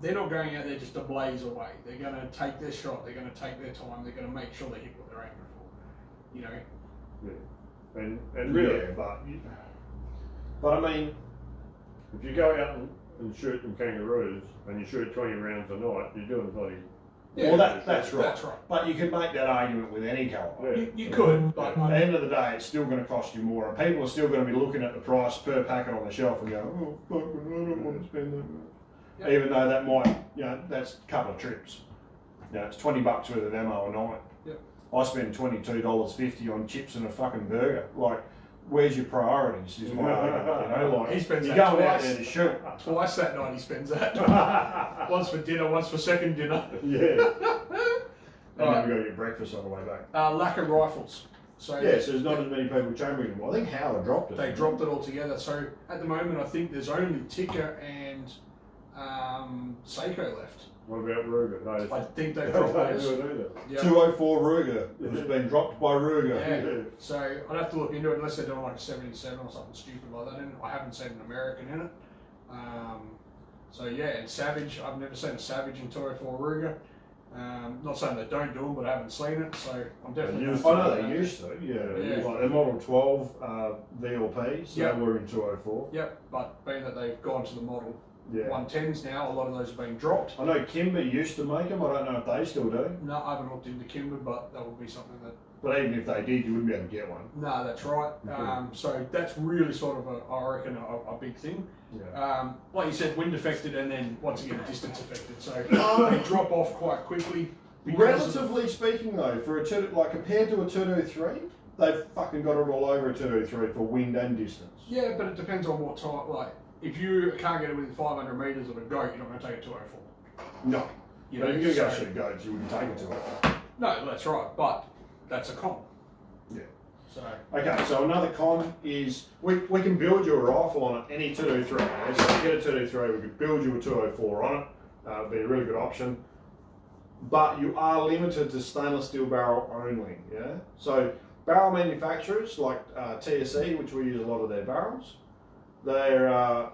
they're not going out there just to blaze away. They're going to take their shot. They're going to take their time. They're going to make sure they hit what they're aiming for. You know. Yeah. And really, but I mean, if you go out and shoot them kangaroos and you shoot 20 rounds a night, you're doing bloody. well, that's right. That's right. But you could make that argument with any calibre. Yeah. You could, but At the end of the day, it's still going to cost you more, and people are still going to be looking at the price per packet on the shelf and going, "Oh, fucking, I don't want to spend that much." Yep. Even though that might, that's a couple of trips. It's $20 worth of ammo a night. Yep. I spend $22.50 on chips and a fucking burger. Like, where's your priorities? Is my argument. Like, He spends you're that going out twice. there to shoot. Twice that night he spends that. Once for dinner, once for second dinner. Yeah. And then we got to get breakfast on the way back. Lack of rifles. So So there's not as many people chambering them. I think Howard dropped it. they dropped it altogether. So at the moment, I think there's only Ticker and Seiko left. What about Ruger? No, I think they they dropped don't those. do it either. Yeah. 204 Ruger has been dropped by Ruger. Yeah. So I'd have to look into it unless they're doing like a 77 or something stupid like that. And I haven't seen an American in it. So yeah, and Savage. I've never seen a Savage in 204 Ruger. Not saying they don't do them, but I haven't seen it. So I'm definitely. used I know they used to, Yeah. Like the Model 12 VLPs, Yep. they were in 204. Yep, but being that they've gone to the Model Yeah. 110s now, a lot of those are being dropped. I know Kimber used to make them, I don't know if they still do. No, I haven't looked into Kimber, but that would be something that. But even if they did, you wouldn't be able to get one. No, that's right. So that's really sort of I reckon, a big thing. Yeah. Like you said, wind affected and then once again distance affected. So they drop off quite quickly. because of- Relatively speaking though, for a compared to a 223, they've fucking got it all over a 223 for wind and distance. Yeah, but it depends on what type. Like, if you can't get it within 500 metres of a goat, you're not going to take a 204. No. You But know, if you're going to so- shoot goats, you wouldn't take it to it. No, that's right, but that's a con. Yeah. So, Okay, so another con is we can build you a rifle on it, any 223. Okay? So if you get a 223, we could build you a 204 on it. It'd be a really good option. But you are limited to stainless steel barrel only. Yeah. So barrel manufacturers like TSE, which we use a lot of their barrels, their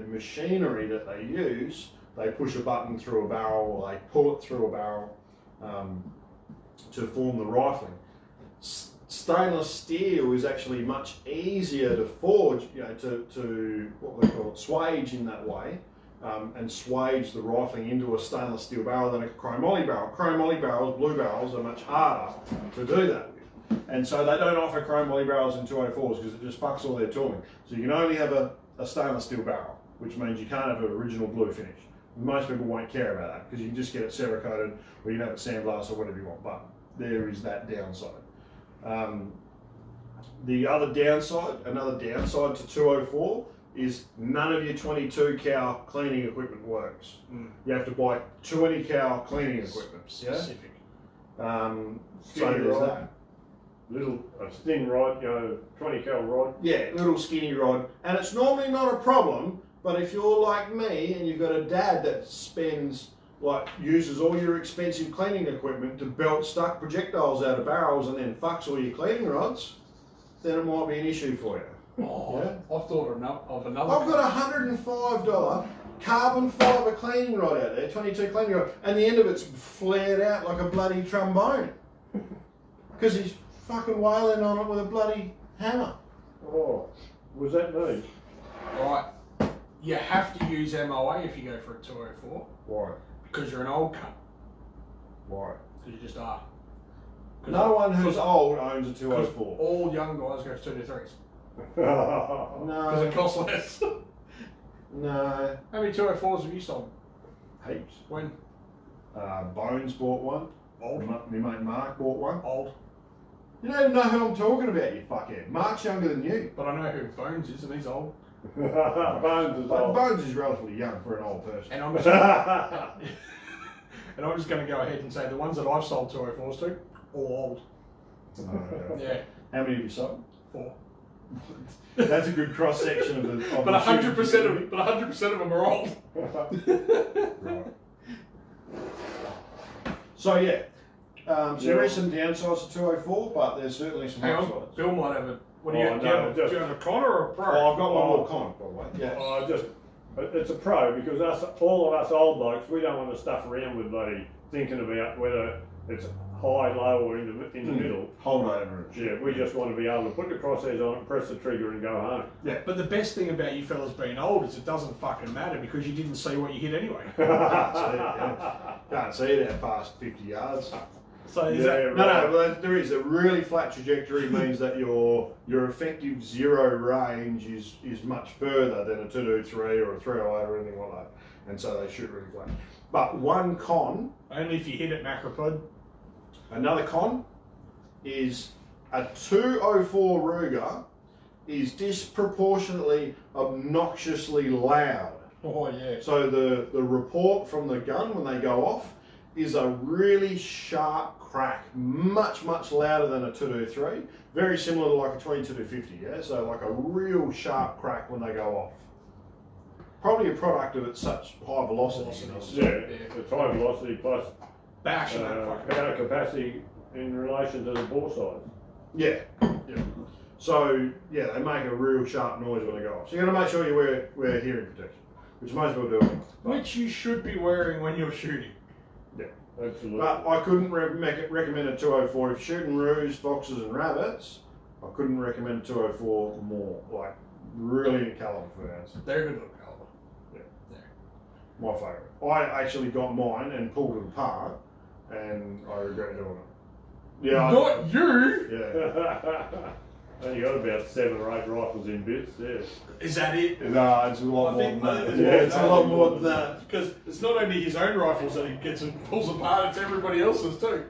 machinery that they use, they push a button through a barrel or they pull it through a barrel to form the rifling. Stainless steel is actually much easier to forge, to what they call it, swage in that way, and swage the rifling into a stainless steel barrel than a chromoly barrel. Chromoly barrels, blue barrels, are much harder to do that with. And so they don't offer chromoly barrels in 204s because it just fucks all their tooling. So you can only have a stainless steel barrel, which means you can't have an original blue finish. Most people won't care about that because you can just get it Cerakoted or you can have it sandblasted or whatever you want, but there is that downside. The other downside, another downside to 204 is none of your 22 cal cleaning equipment works. You have to buy 20 cal cleaning equipment. Yeah? specific. So Skinny there's rod. that. A thin rod, 20 cal rod. Yeah, little skinny rod. And it's normally not a problem, but if you're like me and you've got a dad that uses all your expensive cleaning equipment to belt stuck projectiles out of barrels and then fucks all your cleaning rods, then it might be an issue for you. Oh, Yeah. I've thought of another. I've got a $105 carbon fibre cleaning rod out there, 22 cleaning rod, and the end of it's flared out like a bloody trombone. Because he's fucking wailing on it with a bloody hammer. Oh, was that me? Right. You have to use MOA if you go for a 204 Why? because you're an old cunt. Why? Because you just are. No one who's Because old owns a 204. all young guys go for 223s because No, it costs less. no, How many 204s have you sold? heaps. When? Bones bought one. Old. My mate Mark bought one. Old. You don't even know who I'm talking about, you fuckhead. Mark's younger than you. But I know who Bones is, and he's old. Bones is But old. Bones is relatively young for an old person. And I'm just going to go ahead and say the ones that I've sold 204s to, all old. Yeah, How many have you sold? 4. That's a good cross section of the. But 100% of them are old. Right. So yeah, there is some downsides to 204, but there's certainly some Hang on, upsides. Bill might have a. What do you, Oh, do you have? no, Do you have a con or a pro? Oh, I've got one more con, by the way. Yeah. Just It's a pro because all of us old blokes, we don't want to stuff around with bloody thinking about whether it's high, low, or in the middle. Hold over it. Yeah, we just want to be able to put the crosshairs on it, press the trigger, and go home. Yeah, but the best thing about you fellas being old is it doesn't fucking matter because you didn't see what you hit anyway. Can't see it out past 50 yards. So is Yeah, that, No, but there is a really flat trajectory means that your effective zero range is much further than a 223 or a 308 or anything like that, and so they shoot really flat. But one con, only if you hit it macropod. another con, is a 204 Ruger is disproportionately obnoxiously loud. Oh yeah. So the report from the gun when they go off is a really sharp crack, much louder than a 223, very similar to like a 22-50, yeah? So like a real sharp crack when they go off. Probably a product of its such high velocity. Yeah, it's high velocity plus Bash that fucking. power capacity in relation to the bore size. Yeah, yeah. So yeah, they make a real sharp noise when they go off. So you got to make sure you wear hearing protection, which most people do. Which you should be wearing when you're shooting. Yeah, absolutely. But I couldn't recommend a 204 if shooting roos, foxes, and rabbits. I couldn't recommend a 204 more. Like brilliant caliber for ours. They're a good little caliber. My favourite. I actually got mine and pulled it apart, and I regret doing it. Yeah. Not you. Yeah. And you got about 7 or 8 rifles in bits, yeah. Is that it? No, it's a lot I more think than that. yeah, It's a lot more than that. Because it's not only his own rifles that he gets and pulls apart, it's everybody else's too.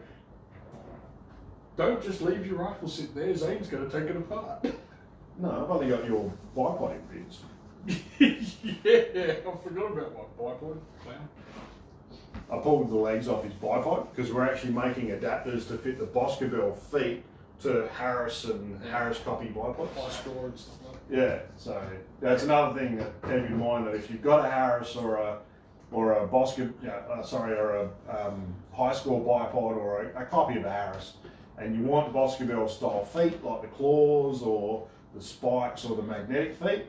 Don't just leave your rifle sit there, Zane's going to take it apart. No, I've only got your bipod bits. Yeah, I forgot about my bipod. Clown. I pulled the legs off his bipod because we're actually making adapters to fit the Boscabel feet to Harris and Harris copy bipods. High score and stuff like that. Yeah, so that's another thing that keep in mind, that if you've got a Harris or a Boscabel, or a high score bipod or a copy of a Harris, and you want Boscabel style feet like the claws or the spikes or the magnetic feet,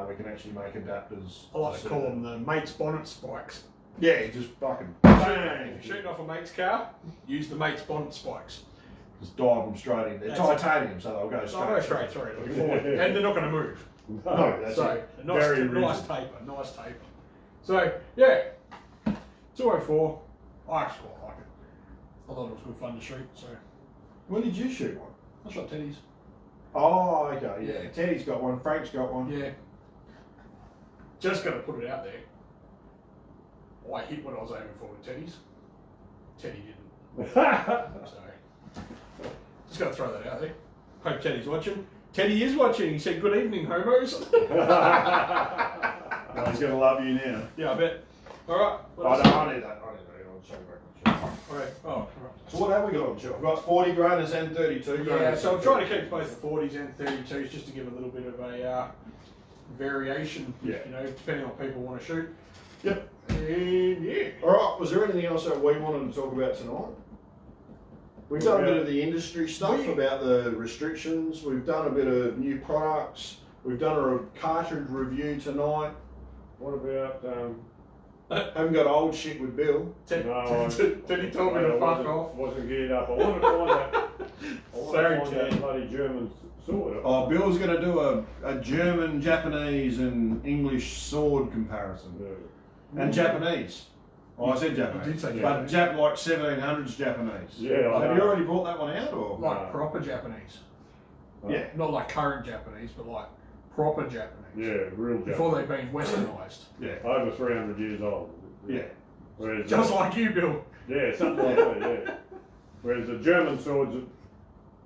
we can actually make adapters. I like to call them the mate's bonnet spikes. Yeah, you just fucking If you're shooting off a mate's car, use the mate's bonnet spikes. just dive them straight in. They're That's titanium, so they'll go straight. Straight, sorry, looking forward. And they're not going to move. No, that's So, it. nice, Very nice rigid. nice taper. So, yeah, 204, I actually quite like it. I thought it was good fun to shoot, so When did you shoot one? I shot Teddy's. Oh, okay, yeah. Yeah. Teddy's got one, Frank's got one. Yeah. Just going to put it out there. I hit what I was aiming for with Teddy's. Teddy didn't. So, just going to throw that out there. Hope Teddy's watching. Teddy is watching. He said, "Good evening, homos." Oh, he's going to love you now. Yeah, I bet. All right. I need that. I need that. I'll show you back on the Okay. Oh, all right. So what have we got on show? We've got 40 graders and 32 graders. Yeah, so I'm trying to keep both the 40s and 32s just to give a little bit of a variation, Yeah. you know, depending on what people want to shoot. Yep. And yeah. All right, was there anything else that we wanted to talk about tonight? We've done a bit of the industry stuff about the restrictions. We've done a bit of new products. We've done a cartridge review tonight. What about, Haven't got old shit with Bill. Teddy told me I to fuck off. wasn't geared up. I want to find that. Sorry, that Ted. bloody German sword. Oh, Bill's going to do a German, Japanese and English sword comparison. And Japanese. Oh, I said Japanese. You did say But Japanese. like 1700s Japanese. Yeah, I Have you know. already brought that one out, or? Like proper Japanese. Yeah. Not like current Japanese, but like proper Japanese. Yeah, real Before Japanese. they've been westernised. Yeah. Over 300 years old. Yeah. Whereas Just like you, Bill. yeah, something like that, yeah. Whereas the German sword's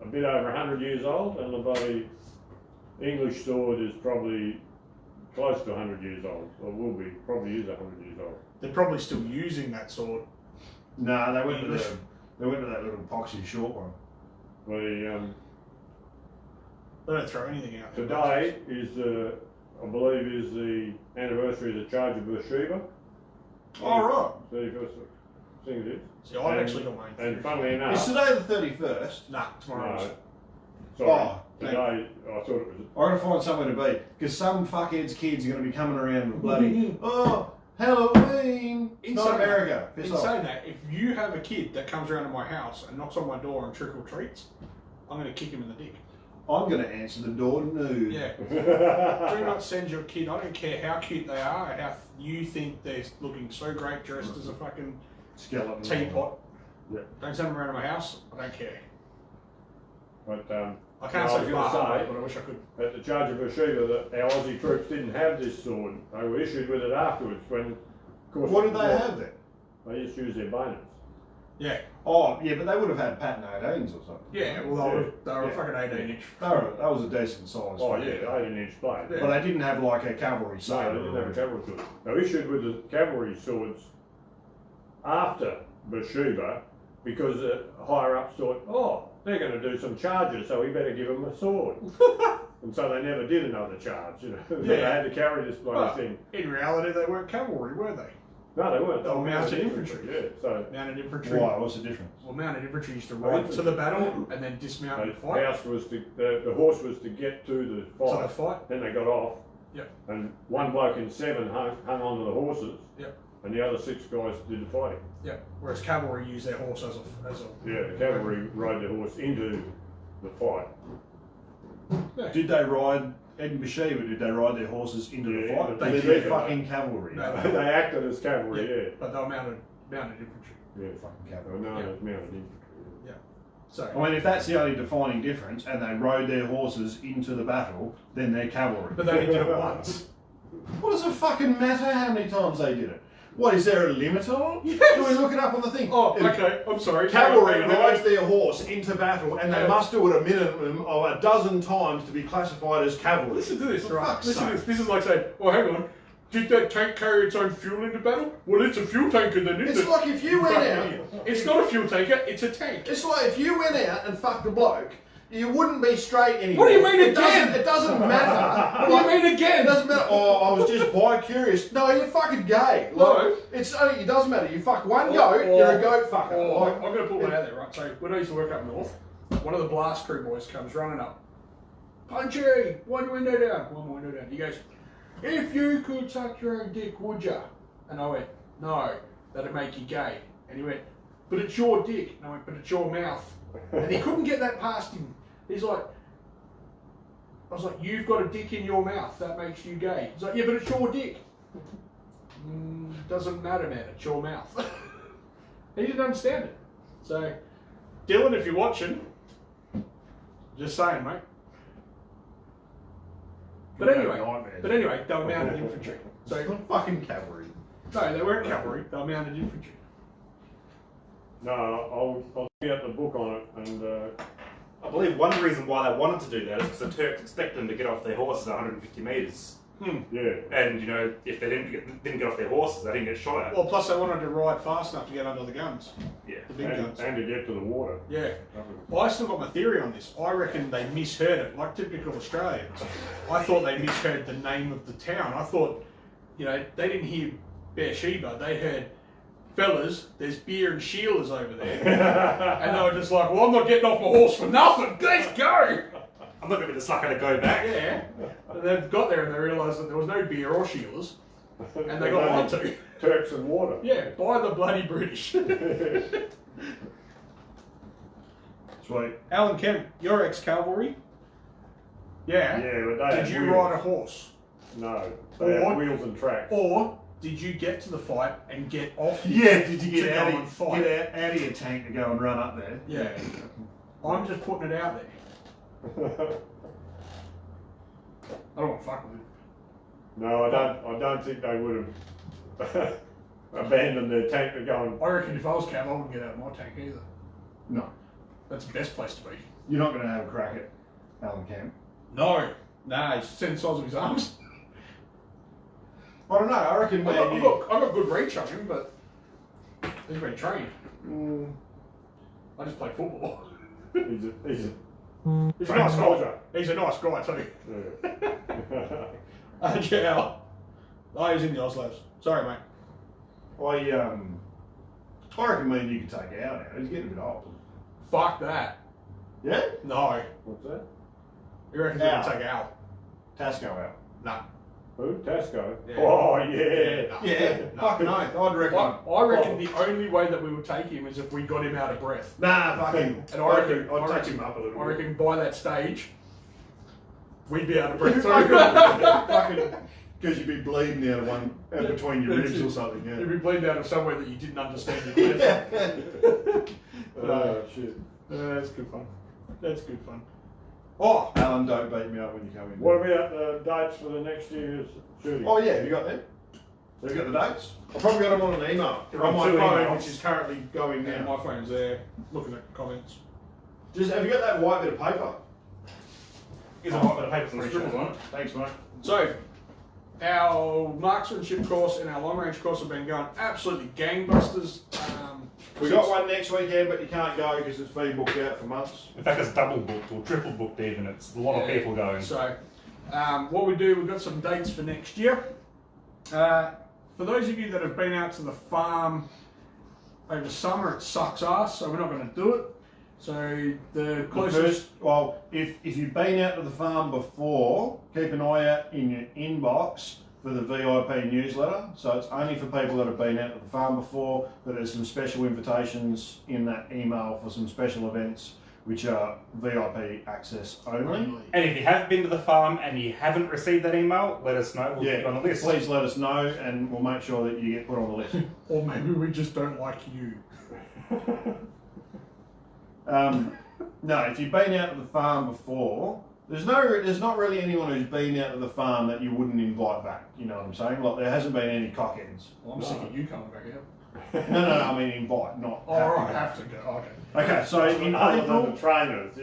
a bit over 100 years old, and the bloody English sword is probably close to 100 years old, or will be, probably is 100 years old. They're probably still using that sword. No, they went English. to that little poxy short one. The They don't throw anything out there. today is the, I believe, is the anniversary of the charge of Beersheba. All right. 31st, I think it is. See, I've actually got mine. And funnily Is enough, today the 31st? Nah, tomorrow. no, Sorry. Oh, today, I thought it was. I gotta find somewhere to be, because some fuckhead's kids are gonna be coming around with bloody, oh, Halloween. It's not America. In Piss off. saying that, if you have a kid that comes around to my house and knocks on my door and trick or treats, I'm going to kick him in the dick. I'm gonna answer the door nude. Yeah. Do not send your kid. I don't care how cute they are, how you think they're looking so great dressed as a fucking Skeleton. teapot. Yeah. Don't send them around to my house. I don't care. But I can't I was say gonna bar, say, but I wish I could. at the charge of Beersheba, that our Aussie troops didn't have this sword. They were issued with it afterwards. When, of course, What did they have then? They just used their bayonets. Yeah. Oh, yeah, but they would have had patent 18s or something. Yeah, well, they were Yeah. a fucking 18-inch. That was a decent size. Oh yeah, 18-inch blade. Yeah. But they didn't have like a cavalry No, saber. they didn't have a cavalry sword. They were issued with the cavalry swords after Beersheba because the higher ups thought, oh, they're going to do some charges, so we better give them a sword. And so they never did another charge, you know. They had to carry this bloody Well, thing. in reality, they weren't cavalry, were they? No, they weren't. They were mounted infantry. Yeah, so Mounted infantry. Why? What's the difference? Well, mounted infantry used to ride to the battle and then dismount and fight. the house was the horse was to get to the So fight. they fight. Then they got off. Yep. And one bloke in 7 hung on to the horses. Yep. And the other 6 guys did the fighting. Yeah. Whereas cavalry used their horse as a. Yeah, the cavalry rode their horse into the fight. Yeah. Did they ride in Beersheba? Did they ride their horses into the Yeah, fight? they Were did. they fucking cavalry? No. They acted as cavalry, yeah. But they were mounted infantry. Yeah, Fucking they were cavalry. known Yeah. as mounted infantry. So. I mean, if that's the only defining difference, and they rode their horses into the battle, then they're cavalry. But they only did it once. What does it fucking matter how many times they did it? What, is there a limit on it? Yes. Do we look it up on the thing? Oh, okay. I'm sorry. Cavalry Hang on. rides their horse into battle, and they Yeah. must do it a minimum of a dozen times to be classified as cavalry. Listen to this, For right? fuck's Listen to sake. this. This is like saying, oh, hang on. Did that tank carry its own fuel into battle? Well, it's a fuel tanker then, isn't it? It's like if you went fucking out. idiot. It's not a fuel tanker, it's a tank. It's like if you went out and fucked a bloke, you wouldn't be straight anymore. What do you mean It again? doesn't- It doesn't matter. What do you mean It again? doesn't matter. Oh, I was just bi-curious. No, you're fucking gay. No. It doesn't matter. You fuck one Or- goat, or- you're a goat fucker. Oh, Like, I'm going to put one out there, right? So, when I used to work up north, one of the blast crew boys comes running up. Punchy, one window down. One window down. He goes, if you could suck your own dick, would ya? And I went, no, that'd make you gay. And he went, but it's your dick. And I went, but it's your mouth. And he couldn't get that past him. He's like, I was like, you've got a dick in your mouth, that makes you gay. He's like, yeah, but it's your dick. Doesn't matter, man, it's your mouth. He didn't understand it. So, Dylan, if you're watching, just saying, mate. But anyway, they were mounted infantry. so So, it's not fucking cavalry. no, they weren't cavalry, they were mounted infantry. No, I'll get the book on it, and I believe one reason why they wanted to do that is because the Turks expected them to get off their horses at 150 metres. yeah. And, you know, if they didn't get off their horses, they didn't get shot at. Well, plus they wanted to ride fast enough to get under the guns, Yeah. the big And, guns. and to get to the water. Yeah. That was- Well, I still got my theory on this. I reckon they misheard it, like typical Australians. I thought they misheard the name of the town. I thought, you know, they didn't hear Beersheba. They heard, fellas, there's beer and Sheila's over there. And they were just like, well, I'm not getting off my horse for nothing. Let's go. I'm not going to be the sucker to go back. Yeah. And they got there and they realised that there was no beer or Sheila's. And they got lied to. Turks and water. Yeah, by the bloody British. Sweet. Alan Kemp, you're ex-cavalry? Yeah. Yeah, but they Did had you wheels. ride a horse? No, they Or- had wheels and tracks. Or did you get to the fight and get off? Yeah, did you to get go out and of, fight? get out of your tank to go and run up there? Yeah. I'm just putting it out there. I don't want to fuck with it. No, I don't think they would have abandoned their tank to go and. I reckon if I was Cav, I wouldn't get out of my tank either. No. That's the best place to be. You're not going to have a crack at Alan Camp. No. Nah, he's the size of his arms. I don't know. I reckon I've man, got good reach on him, but he's been trained. I just play football. He's a He's a nice guy. soldier. He's a nice guy too. Yeah. Yeah. Oh, he's in the Oslos. Sorry, mate. I reckon me and you could take it out now. He's getting a bit old. Fuck that. Yeah? No. What's that? You reckon they're Al. going to take Al? Tasco out. Nah. Who? Tasco? Yeah. Oh, yeah. Nah. Yeah, No. fucking oath. I'd reckon. I reckon the only way that we would take him is if we got him out of breath. Nah, fucking. And I reckon, I'd I touch reckon- him up a little I bit. reckon by that stage, we'd be out of breath too. Fucking. Because you'd be bleeding out of one, out between your That's ribs it. or something, yeah. You'd be bleeding out of somewhere that you didn't understand your breath. Oh, shit. That's good fun. That's good fun. Oh, Alan, don't beat me up when you come in. What about the dates for the next year's shooting? Oh yeah, have you got them? Have you got the dates? I've probably got them on an email. They're on on my two phone, emails. which is currently going yeah, now. my phone's there, looking at comments. Just have you got that white bit of paper? Here's a white bit of paper and Appreciate scribbles on it. it. Thanks, mate. So, our marksmanship course and our long range course have been going absolutely gangbusters. We got one next weekend, but you can't go because it's been booked out for months. In fact, it's double booked or triple booked even. It's a lot of people going. So, what we do, we've got some dates for next year. For those of you that have been out to the farm over summer, it sucks ass, so we're not going to do it. So the closest. If you've been out to the farm before, keep an eye out in your inbox for the VIP newsletter. So it's only for people that have been out to the farm before, but there's some special invitations in that email for some special events which are VIP access only. And if you have been to the farm and you haven't received that email, let us know. We'll get you on the list. Please let us know and we'll make sure that you get put on the list. Or maybe we just don't like you. No, if you've been out to the farm before, there's not really anyone who's been out to the farm that you wouldn't invite back. You know what I'm saying? Like there hasn't been any cockheads. Well, I'm sick of you coming back out. No, I mean invite, not. Oh, all right, have to go. Okay. Okay, so in Other than April, the trainers,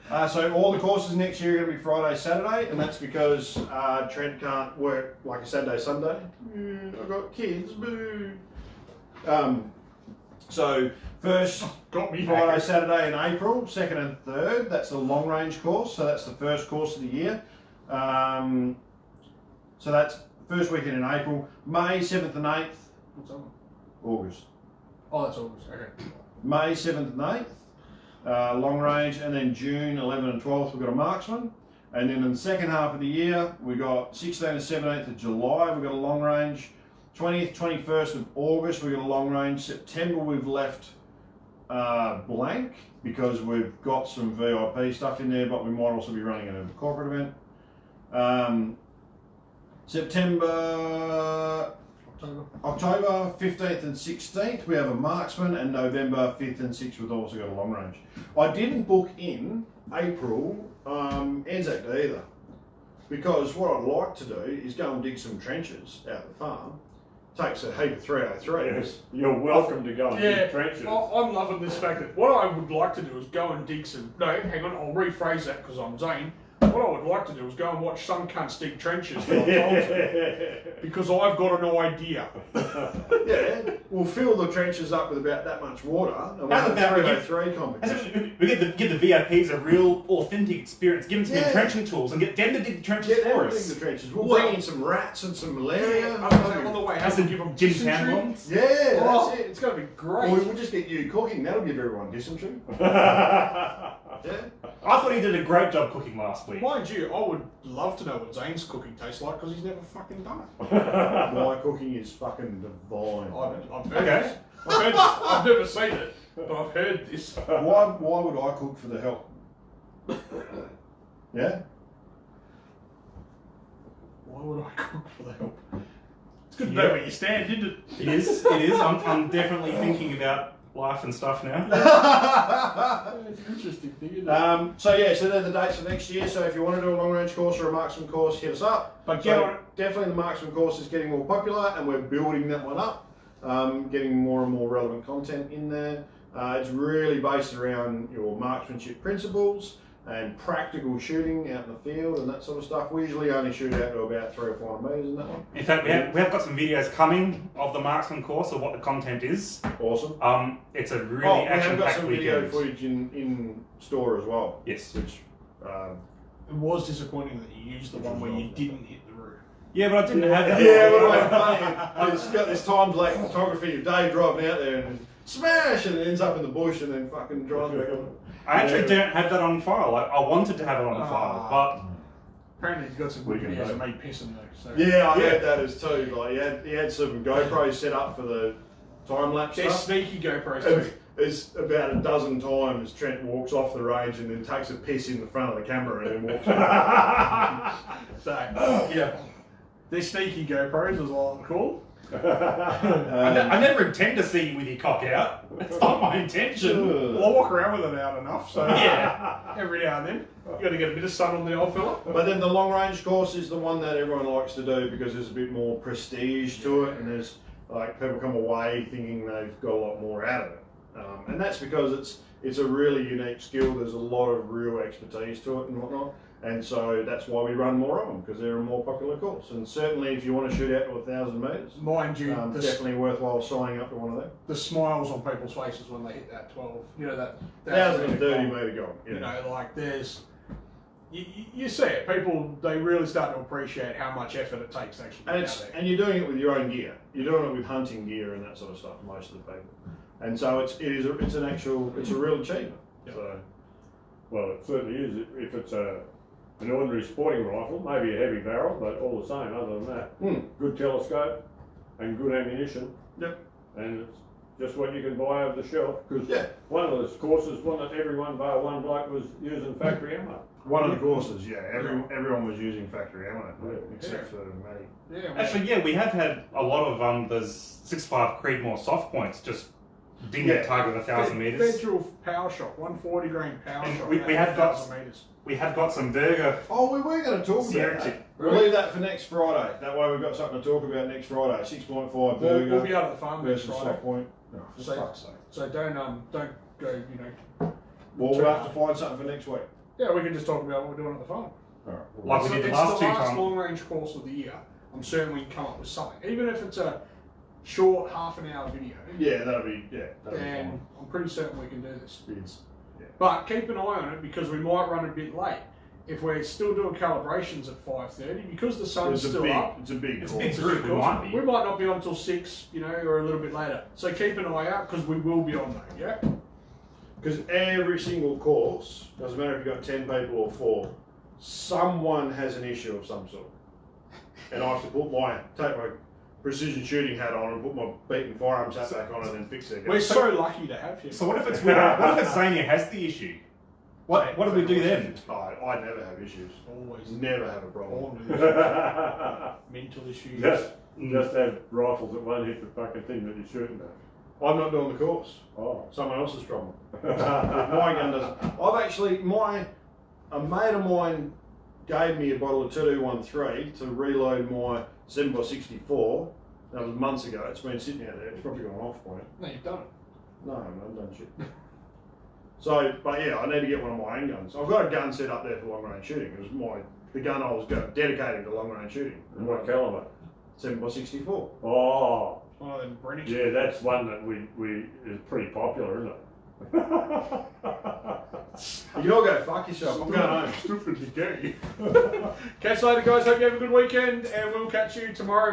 yeah. so all the courses next year are going to be Friday, Saturday, and that's because Trent can't work like a Saturday, Sunday. I've got kids, boo. So first Got me Friday, Friday. Saturday in April, second and third, that's the long range course, so that's the first course of the year. So that's first weekend in April, May 7th and 8th, What's on? August. Oh, that's August. Okay. May 7th and 8th, long range, and then June 11th and 12th we've got a marksman. And then in the second half of the year, we got 16th and 17th of July, we've got a long range. 20th, 21st of August, we've got a long range. September, we've left blank because we've got some VIP stuff in there, but we might also be running a corporate event. September, October 15th and 16th, we have a marksman, and November 5th and 6th, we've also got a long range. I didn't book in April Anzac Day either, because what I'd like to do is go and dig some trenches out the farm. Takes a heap of 303s. Yes. You're welcome to go and dig trenches. I'm loving this fact that what I would like to do is go and dig some. No, hang on, I'll rephrase that because I'm Zaine. What I would like to do is go and watch some cunts dig trenches that I'm told to, because I've got an idea. Yeah, we'll fill the trenches up with about that much water, and we'll How's have about a we 303 competition. We give the VIPs a real authentic experience. Give them some Yeah. entrenching tools and get them to dig the trenches Get them for to dig us. the trenches. We'll Well- bring in some rats and some malaria. On the way, have That's to a give them gym dysentery. tampons. Yeah, Oh, that's it. it's going to be Or great. we'll just get you cooking. That'll give everyone dysentery. Yeah. I thought he did a great job cooking last week. Mind you, I would love to know what Zane's cooking tastes like because he's never fucking done it. My cooking is fucking divine. I've heard Okay. this. I've heard this. I've never seen it, but I've heard this. Why would I cook for the help? Yeah? Why would I cook for the help? It's good to know where you stand, isn't it? It is. I'm definitely thinking about life and stuff now. It's an interesting thing, isn't it? So they're the dates for next year. So if you want to do a long range course or a marksman course, hit us up. But get on it. Definitely the marksman course is getting more popular, and we're building that one up, getting more and more relevant content in there. It's really based around your marksmanship principles and practical shooting out in the field and that sort of stuff. We usually only shoot out to about 300 or 400 metres in that one. In fact, we have got some videos coming of the Marksman course of what the content is. Awesome. It's a really We have got action-packed some video weekend. footage in store as well. Yes. Which It was disappointing that you used the one where you didn't hit the roof. Yeah, but I didn't have that. Yeah, but it funny. It's got this time-lapse photography of Dave driving out there and smash, and it ends up in the bush and then fucking drives back on. I actually don't have that on file. I wanted to have it on file, but apparently he's got some good videos of me pissing though. So. Yeah, I had that as too. Like he had some GoPros set up for the time-lapse They're stuff. sneaky GoPros too. It's about a dozen times Trent walks off the range and then takes a piss in the front of the camera and then walks off. So, yeah. They're sneaky GoPros as well. Cool. I never intend to see you with your cock out. That's not my intention. Well, I walk around with it out enough, so Yeah. every now and then. You got to get a bit of sun on the old fella. But then the long range course is the one that everyone likes to do because there's a bit more prestige to it, and there's like people come away thinking they've got a lot more out of it. And that's because it's a really unique skill. There's a lot of real expertise to it and whatnot. And so that's why we run more of them, because they're a more popular course. And certainly if you want to shoot out to 1,000 metres, Mind you, definitely worthwhile signing up to one of them. the smiles on people's faces when they hit that 12, you know, that 1,030 metre goal. You know, like there's, you see it, people, they really start to appreciate how much effort it takes to actually get out there. And you're doing it with your own gear. You're doing it with hunting gear and that sort of stuff, most of the people. And so it's a real achievement. Yep. So, Well, it certainly is. If it's an ordinary sporting rifle, maybe a heavy barrel, but all the same, other than that, good telescope and good ammunition. Yep. And it's just what you can buy off the shelf, because one of those courses, one that everyone bar one bloke was using factory ammo. one of the courses, everyone was using factory ammo, except for Matty. Yeah, actually, yeah, we have had a lot of those 6.5 Creedmoor soft points just ding that target 1,000 metres. Federal power shot, 140 grain power And shot. we have got 1,000 metres. We have got some burger. Oh, we were going to talk Sierra about tip. that. We'll leave that for next Friday. That way we've got something to talk about next Friday. 6.5 burger We'll be out at the farm next versus Friday. soft point. No, for So- fuck's sake. So don't go, you know. Well, we'll have to find something for next week. Yeah, we can just talk about what we're doing at the farm. All right. Like we did the last two times. long range course of the year. I'm certain we can come up with something, even if it's a short half-an-hour video. Yeah, that'll be Then fine. I'm pretty certain we can do this. It's, But keep an eye on it because we might run a bit late. If we're still doing calibrations at 5:30, because the sun's still up, it's a big It's course. big group, we might be. we might not be on till 6, you know, or a little bit later. So keep an eye out because we will be on that, yeah? Because every single course, doesn't matter if you've got 10 people or 4, someone has an issue of some sort. And I have to take my precision shooting hat on and put my beaten firearms hat back on and then fix it. We're so lucky to have you. So what if it's what if it's Zaine has the issue? What do we do then? I never have issues. Always. Never have a problem. Born with issues. Mental issues. Just have rifles that won't hit the fucking thing that you're shooting at. I'm not doing the course. Oh. Someone else's problem. My gun doesn't. A mate of mine gave me a bottle of 2213 to reload my 7x64. That was months ago. It's been sitting out there. It's probably gone off by it. No, you've done it. No, I haven't done shit. So, but yeah, I need to get one of my own guns. I've got a gun set up there for long range shooting. It was the gun I was dedicated to long range shooting. And what caliber? 7x64. Oh. One of them British. Yeah, that's one that we is pretty popular, isn't it? You all go fuck yourself. I'm going home. Stupidly gay. Catch you later, guys. Hope you have a good weekend, and we'll catch you tomorrow.